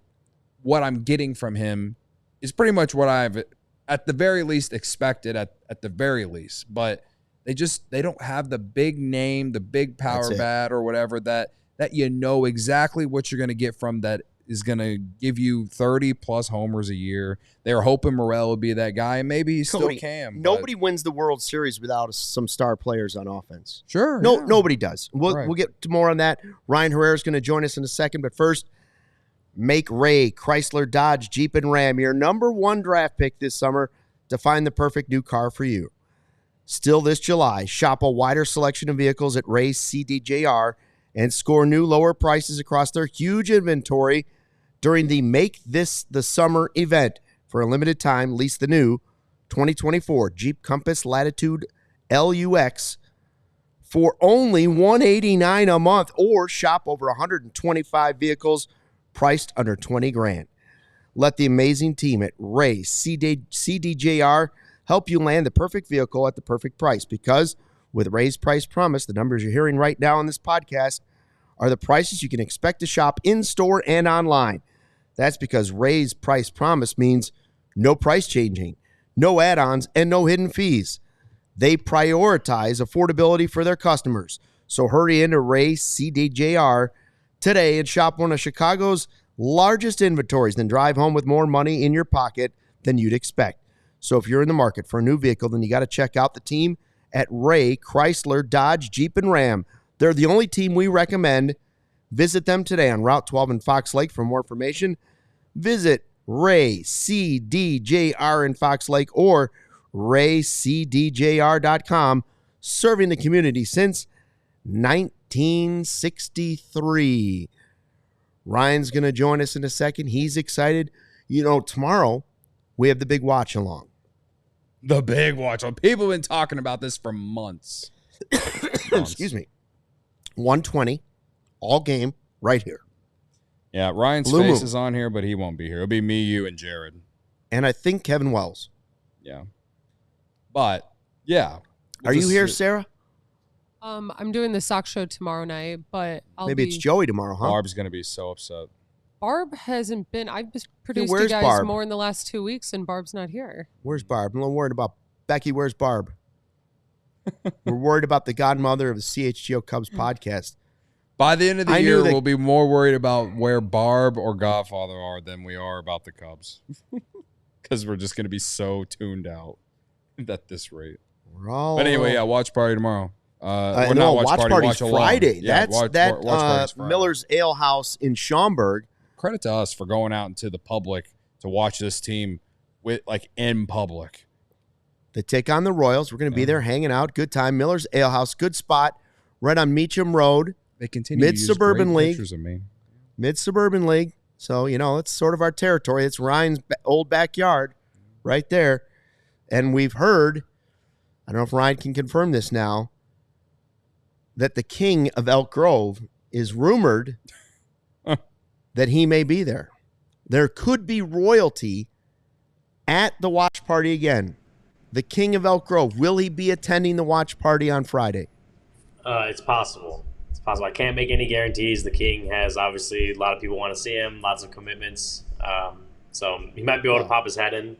what I'm getting from him is pretty much what I've at the very least expected at the very least. But they don't have the big name, the big power bat or whatever that you know exactly what you're going to get from that is going to give you 30 plus homers a year. They were hoping Morel would be that guy, and maybe he still can. Nobody wins the World Series without some star players on offense. Sure. Nobody does. We'll get to more on that. Ryan Herrera is going to join us in a second, but first, make Ray Chrysler, Dodge, Jeep, and Ram your number one draft pick this summer to find the perfect new car for you. Still this July, shop a wider selection of vehicles at Ray's CDJR and score new lower prices across their huge inventory during the Make This the Summer event. For a limited time, lease the new 2024 Jeep Compass Latitude LUX for only $189 a month, or shop over 125 vehicles priced under $20,000. Let the amazing team at Ray CDJR help you land the perfect vehicle at the perfect price, because with Ray's Price Promise, the numbers you're hearing right now on this podcast are the prices you can expect to shop in-store and online. That's because Ray's Price Promise means no price changing, no add-ons, and no hidden fees. They prioritize affordability for their customers. So hurry into Ray CDJR today and shop one of Chicago's largest inventories, then drive home with more money in your pocket than you'd expect. So if you're in the market for a new vehicle, then you got to check out the team at Ray Chrysler, Dodge, Jeep, and Ram. They're the only team we recommend. Visit them today on Route 12 in Fox Lake. For more information, visit Ray CDJR in Fox Lake or raycdjr.com, serving the community since 1963. Ryan's going to join us in a second. He's excited. You know, tomorrow we have the big watch along. The big watch. People have been talking about this for months. Excuse me. 1:20, all game, right here. Yeah, Ryan's Blue face Moon. is on here, but he won't be here. It'll be me, you, and Jared. And I think Kevin Wells. Yeah. But, yeah. Are you here, Sarah? I'm doing the sock show tomorrow night, but Maybe it's Joey tomorrow, huh? Barb's going to be so upset. Barb hasn't been. I've produced where's you guys Barb? more in the last 2 weeks, and Barb's not here. Where's Barb? I'm a little worried about Becky. Where's Barb? We're worried about the godmother of the CHGO Cubs podcast. By the end of the year, we'll be more worried about where Barb or Godfather are than we are about the Cubs. Because we're just going to be so tuned out at this rate. But anyway, yeah, watch party tomorrow. Watch party's Friday. Yeah, That's Miller's Ale House in Schaumburg. Credit to us for going out into the public to watch this team in public. They take on the Royals. We're going to be there hanging out. Good time. Miller's Ale House, good spot, right on Meacham Road. They continue Mid-Suburban to use great League. pictures of me. Mid-Suburban League. So, it's sort of our territory. It's Ryan's old backyard right there. And we've heard, I don't know if Ryan can confirm this now, that the king of Elk Grove is rumored that he may be there. There could be royalty at the watch party again. The king of Elk Grove, will he be attending the watch party on Friday? It's possible. It's possible. I can't make any guarantees. The king has, obviously, a lot of people want to see him, lots of commitments. So he might be able to pop his head in,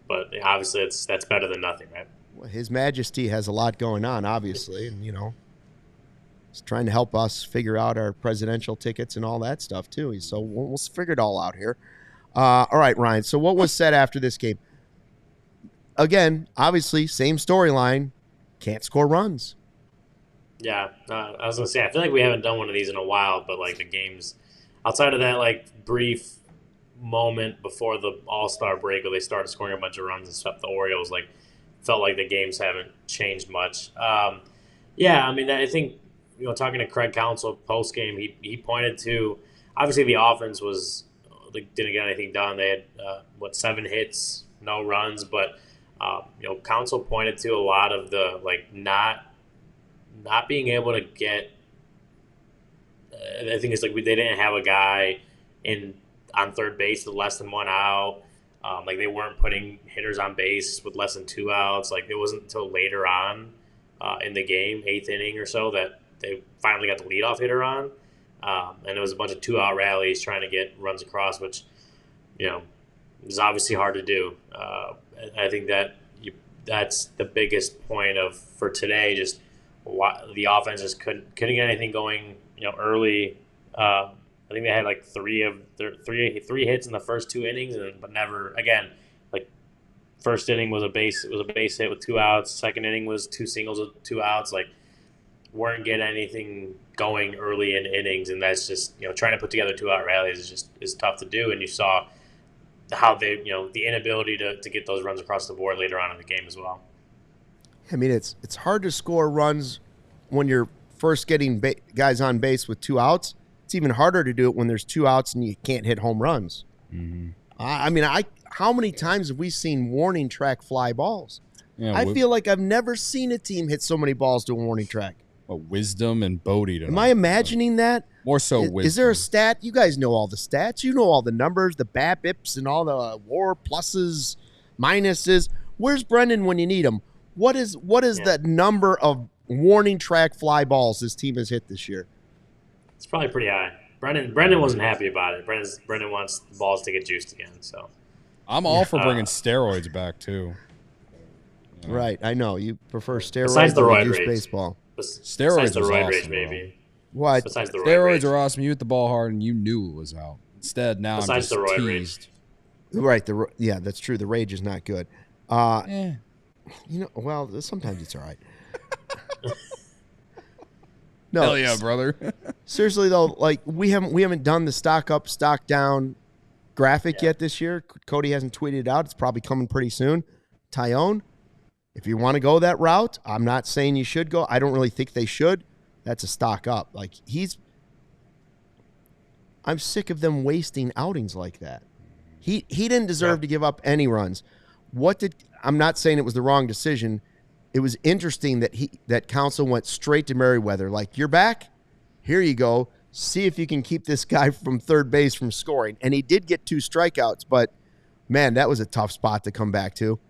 but obviously that's better than nothing, right? Well, His Majesty has a lot going on, obviously, and, he's trying to help us figure out our presidential tickets and all that stuff, too. So we'll figure it all out here. All right, Ryan, so what was said after this game? Again, obviously, same storyline. Can't score runs. Yeah, I was going to say, I feel like we haven't done one of these in a while, but, the games, outside of that, brief moment before the All-Star break where they started scoring a bunch of runs and stuff, the Orioles, felt like the games haven't changed much. Yeah, I mean, I think, talking to Craig Counsell post game, he pointed to, obviously the offense didn't get anything done. They had 7 hits, no runs, but Counsell pointed to a lot of the not being able to get. I think it's like they didn't have a guy on third base with less than 1 out. They weren't putting hitters on base with less than 2 outs. Like, it wasn't until later on in the game, 8th inning or so, that they finally got the leadoff hitter on. And it was a bunch of 2-out rallies trying to get runs across, which, is obviously hard to do. I think that's the biggest point for today. Just the offense just couldn't get anything going, early. I think they had like three hits in the first 2 innings, but never again. Like, first inning was a base hit with 2 outs. Second inning was 2 singles with 2 outs. Like, weren't getting anything going early in innings, and that's just trying to put together 2-out rallies is tough to do. And you saw how they the inability to get those runs across the board later on in the game as well. I mean, it's hard to score runs when you're first getting guys on base with 2 outs. It's even harder to do it when there's 2 outs and you can't hit home runs. Mm-hmm. I mean, how many times have we seen warning track fly balls? Yeah, I feel like I've never seen a team hit so many balls to a warning track. Wisdom and Bodie tonight. Am I imagining that? More so wisdom. Is there a stat? You guys know all the stats. You know all the numbers, the BABIPs and all the WAR pluses, minuses. Where's Brendan when you need him? What is the number of warning track fly balls this team has hit this year? It's probably pretty high. Brendan wasn't happy about it. Brendan wants the balls to get juiced again. So I'm all for bringing steroids back too. Right, I know you prefer steroids besides the to roid reduce rage. baseball. Steroids the was roid awesome, rage, maybe. What? Besides the roid Steroids rage. are awesome. You hit the ball hard and you knew it was out. Instead, now Besides I'm the just roid teased. Right, yeah, that's true. The rage is not good. Well, sometimes it's all right. No, Hell yeah, brother. Seriously though, like we haven't done the stock up, stock down graphic yet this year. Cody hasn't tweeted it out. It's probably coming pretty soon. Taillon, if you want to go that route, I'm not saying you should go. I don't really think they should. That's a stock up. Like I'm sick of them wasting outings like that. He didn't deserve to give up any runs. I'm not saying it was the wrong decision. It was interesting that Counsell went straight to Merriweather. Like, you're back? Here you go. See if you can keep this guy from third base from scoring. And he did get 2 strikeouts, but, man, that was a tough spot to come back to.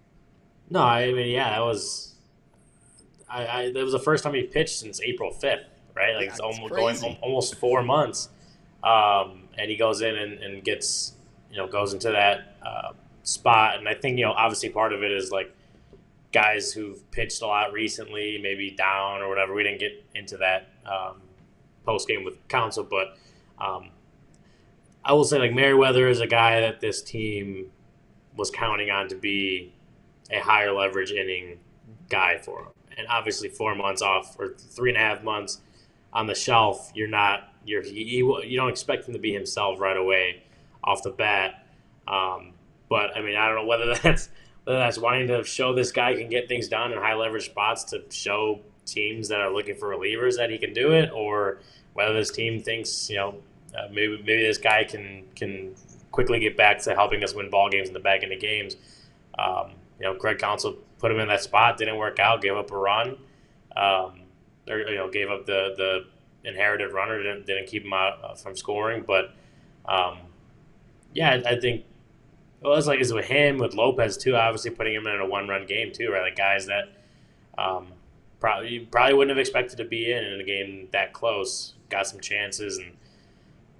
No, I mean, yeah, that was that was the first time he pitched since April 5th, right? Like, it's almost 4 months. And he goes in and gets, goes into that spot. And I think, obviously part of it is, like, guys who've pitched a lot recently, maybe down or whatever. We didn't get into that post game with Counsell, but I will say, like, Merriweather is a guy that this team was counting on to be a higher leverage inning guy for him. And obviously 4 months off or 3.5 months on the shelf, you don't expect him to be himself right away off the bat. But I mean, I don't know whether that's wanting to show this guy can get things done in high leverage spots to show teams that are looking for relievers that he can do it, or whether this team thinks, maybe this guy can quickly get back to helping us win ball games in the back end of games. Craig Counsell put him in that spot, didn't work out, gave up a run, gave up the inherited runner, didn't keep him out from scoring. But I think. Well, it's with him, with Lopez too. Obviously, putting him in a 1-run game too, right? Like, guys that probably wouldn't have expected to be in a game that close, got some chances, and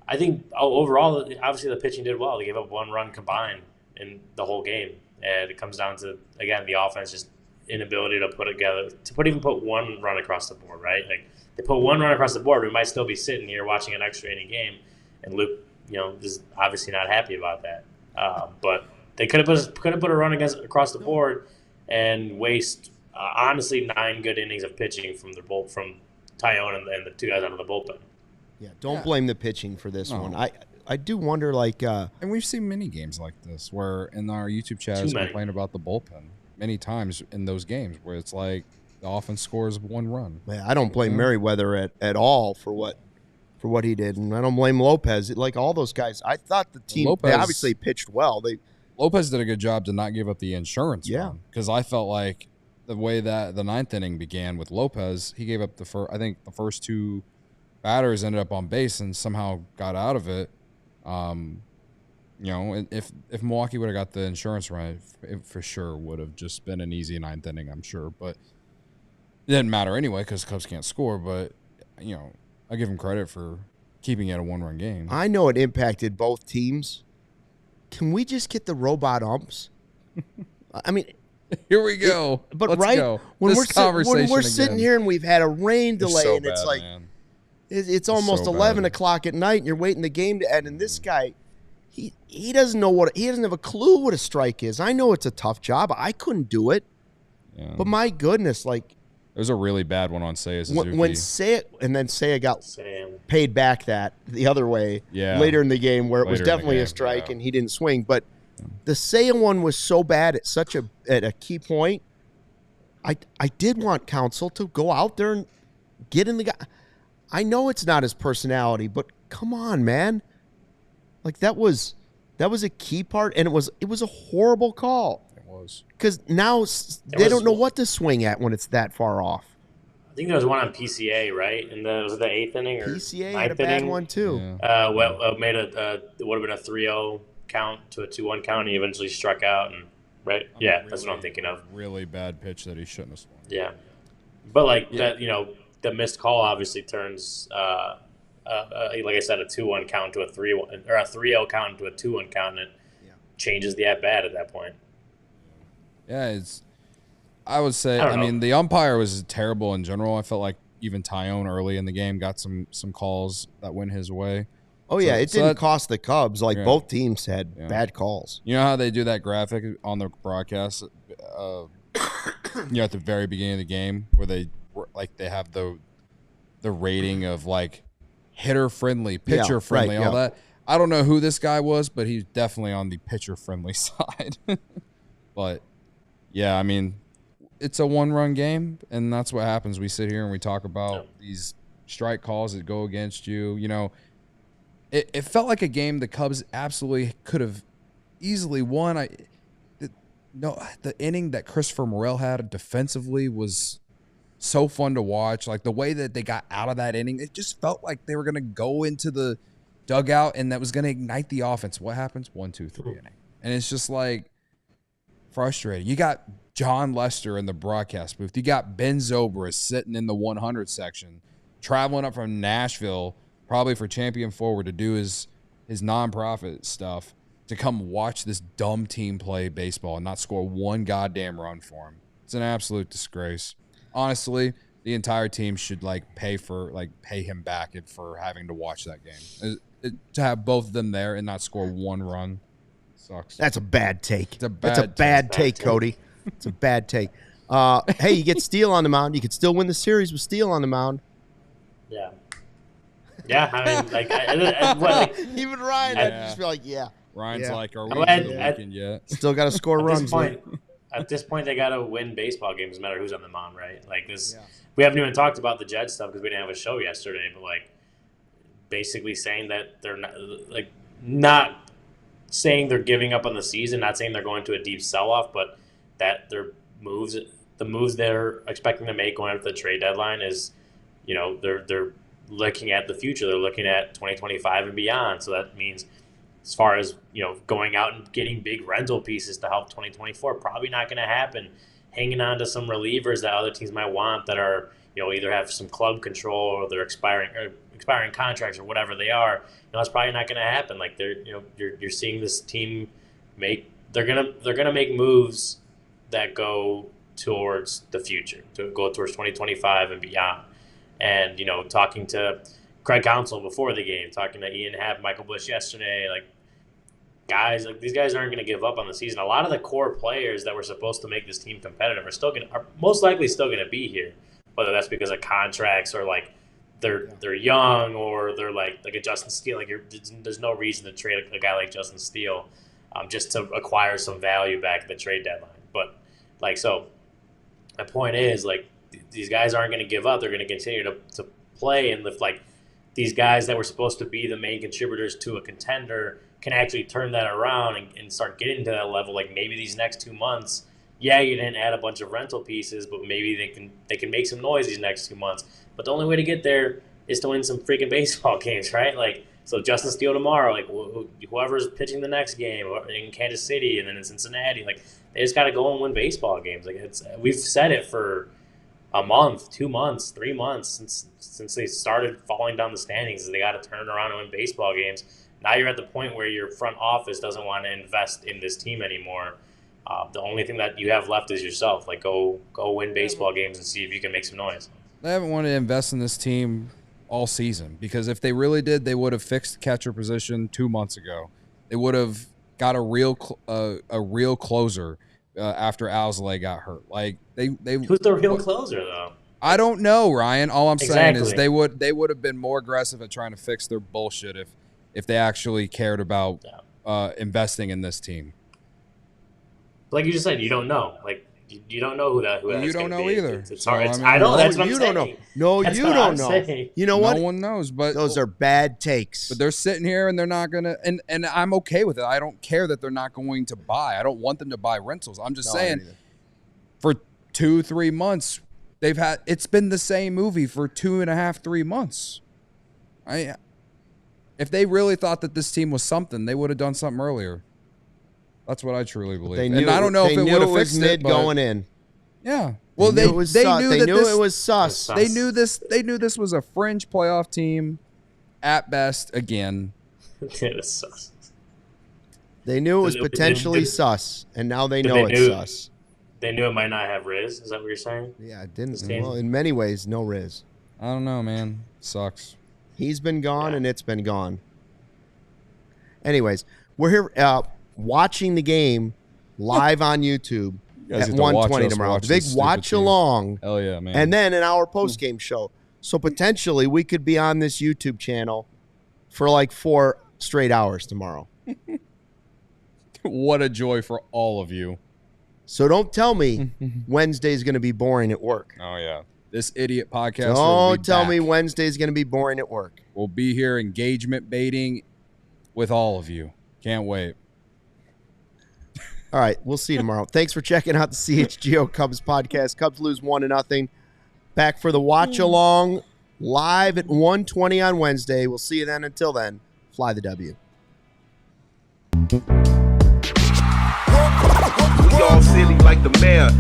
I think overall, obviously, the pitching did well. They gave up 1 run combined in the whole game, and it comes down to, again, the offense just inability to put 1 run across the board, right? Like, they put 1 run across the board, we might still be sitting here watching an extra inning game, and Luke, is obviously not happy about that. But they could have put a run across the board and waste honestly 9 good innings of pitching from Taillon and the 2 guys out of the bullpen. Yeah, don't blame the pitching for this one. I do wonder, like, and we've seen many games like this where in our YouTube chat is complaining about the bullpen. many times in those games where it's like the offense scores 1 run. Man, I don't blame Merriweather at all for what he did, and I don't blame Lopez. Like all those guys, I thought the team they obviously pitched well. Lopez did a good job to not give up the insurance run, because I felt like the way that the 9th inning began with Lopez, he gave up the first 2 batters ended up on base and somehow got out of it. If Milwaukee would have got the insurance run, it for sure would have just been an easy 9th inning, I'm sure. But it didn't matter anyway because Cubs can't score. But, I give him credit for keeping it a 1-run game. I know it impacted both teams. Can we just get the robot umps? I mean, here we go. Let's go. When we're sitting here and we've had a rain delay, and it's like it's almost 11 o'clock at night, and you're waiting the game to end, and this guy. He doesn't know he doesn't have a clue what a strike is. I know it's a tough job. I couldn't do it. Yeah. But my goodness, like there's a really bad one on Seiya Suzuki. When Seiya got paid back that the other way later in the game where it was definitely a strike and he didn't swing. But the Seiya one was so bad at a key point. I did want Counsell to go out there and get in the guy. I know it's not his personality, but come on, man. Like that was a key part, and it was a horrible call. It was because now they don't know what to swing at when it's that far off. I think there was one on PCA, right? And was it the 8th inning or PCA had a bad one too. Yeah. Made it would have been a 3-0 count to a 2-1 count, and he eventually struck out. And that's what I'm thinking of. Really bad pitch that he shouldn't have swung. Yeah, but that the missed call obviously turns. Like I said, a 2-1 count to a 3-1 or a 3-0 count into a 2-1 count, and it changes the at bat at that point. Yeah, I would say. I mean, the umpire was terrible in general. I felt like even Taillon early in the game got some calls that went his way. Oh yeah, it didn't cost the Cubs. Like both teams had bad calls. You know how they do that graphic on the broadcast? At the very beginning of the game where they have the rating of like. Hitter friendly, pitcher friendly, all that. I don't know who this guy was, but he's definitely on the pitcher friendly side. But yeah, I mean, it's a 1-run game, and that's what happens. We sit here and we talk about these strike calls that go against you. It felt like a game the Cubs absolutely could have easily won. The inning that Christopher Morel had defensively was so fun to watch. Like the way that they got out of that inning, it just felt like they were going to go into the dugout and that was going to ignite the offense. What happens? 1, 2, 3 inning. And it's just like frustrating. You got John Lester in the broadcast booth. You got Ben Zobrist sitting in the 100 section, traveling up from Nashville, probably for Champion Forward to do his nonprofit stuff, to come watch this dumb team play baseball and not score one goddamn run for him. It's an absolute disgrace. Honestly, the entire team should pay him back for having to watch that game. To have both of them there and not score one run sucks. That's a bad take. That's a bad take, Cody. It's a bad take. Hey, you get Steele on the mound. You could still win the series with Steele on the mound. Yeah. Yeah, I mean, even Ryan, I'd just be like, yeah. Ryan's like, are we in the weekend yet? Still got to score runs. At this point, they got to win baseball games no matter who's on the mound, right? Like this, we haven't even talked about the Jed stuff because we didn't have a show yesterday. But basically saying that they're not saying they're giving up on the season, not saying they're going to a deep sell-off, but that the moves they're expecting to make going after the trade deadline is, they're looking at the future. They're looking at 2025 and beyond. So that means, as far as, going out and getting big rental pieces to help 2024, probably not going to happen. Hanging on to some relievers that other teams might want that are, either have some club control or they're expiring contracts or whatever they are. That's probably not going to happen. You're seeing this team they're gonna make moves that go towards the future, to go towards 2025 and beyond. And talking to Craig Counsell before the game, talking to Ian Happ, Michael Bush yesterday, guys, these guys aren't going to give up on the season. A lot of the core players that were supposed to make this team competitive are most likely still going to be here, whether that's because of contracts or they're young or they're like a Justin Steele. There's no reason to trade a guy like Justin Steele just to acquire some value back at the trade deadline. But Like, so my point is, like, these guys aren't going to give up. They're going to continue to play, and if, like, these guys that were supposed to be the main contributors to a contender can actually turn that around and start getting to that level. Like, maybe these next 2 months, yeah, you didn't add a bunch of rental pieces, but maybe they can make some noise these next 2 months. But the only way to get there is to win some freaking baseball games, right? Like, so Justin Steele tomorrow, like, whoever's pitching the next game in Kansas City and then in Cincinnati, like, they just got to go and win baseball games. Like, we've said it for a month, 2 months, 3 months since they started falling down the standings. They got to turn around and win baseball games. Now you're at the point where your front office doesn't want to invest in this team anymore. The only thing that you have left is yourself. Like, go win baseball games and see if you can make some noise. They haven't wanted to invest in this team all season, because if they really did, they would have fixed the catcher position 2 months ago. They would have got a real closer after ALLCITY got hurt. Like, they who's the real closer though? I don't know, Ryan. All I'm saying is Exactly. they would have been more aggressive at trying to fix their bullshit if they actually cared about investing in this team. Like you just said, you don't know. Like, you don't know who that You don't know be. either. It's So, hard. I mean, I know No, that's what I'm you saying. don't know. No, That's you what don't I'm know. saying. You know what? No one knows, but Those are bad takes. But they're sitting here and they're not gonna, and I'm okay with it. I don't care that they're not going to buy. I don't want them to buy rentals. I'm just saying, for 2-3 months, it's been the same movie for 2.5-3 months. If they really thought that this team was something, they would have done something earlier. That's what I truly believe. And I don't know if it would have fixed it going in. Yeah. Well, they knew it was sus. They knew this. They knew this was a fringe playoff team, at best. Again, It was sus. They knew it was potentially sus, and now they know it's sus. They knew it might not have Riz. Is that what you're saying? Yeah, it didn't. This team? Well, in many ways, no Riz. I don't know, man. Sucks. He's been gone, and it's been gone. Anyways, we're here watching the game live on YouTube at 1:20 tomorrow. The big watch along. Hell yeah, man. And then an hour post game show. So potentially we could be on this YouTube channel for like 4 straight hours tomorrow. What a joy for all of you. So don't tell me Wednesday's going to be boring at work. Oh yeah, this idiot podcast. Don't tell me Wednesday's going to be boring at work. We'll be here engagement baiting with all of you. Can't wait. All right, we'll see you tomorrow. Thanks for checking out the CHGO Cubs podcast. Cubs lose 1-0. Back for the watch along live at 1:20 on Wednesday. We'll see you then. Until then, fly the W. We all silly like the mayor.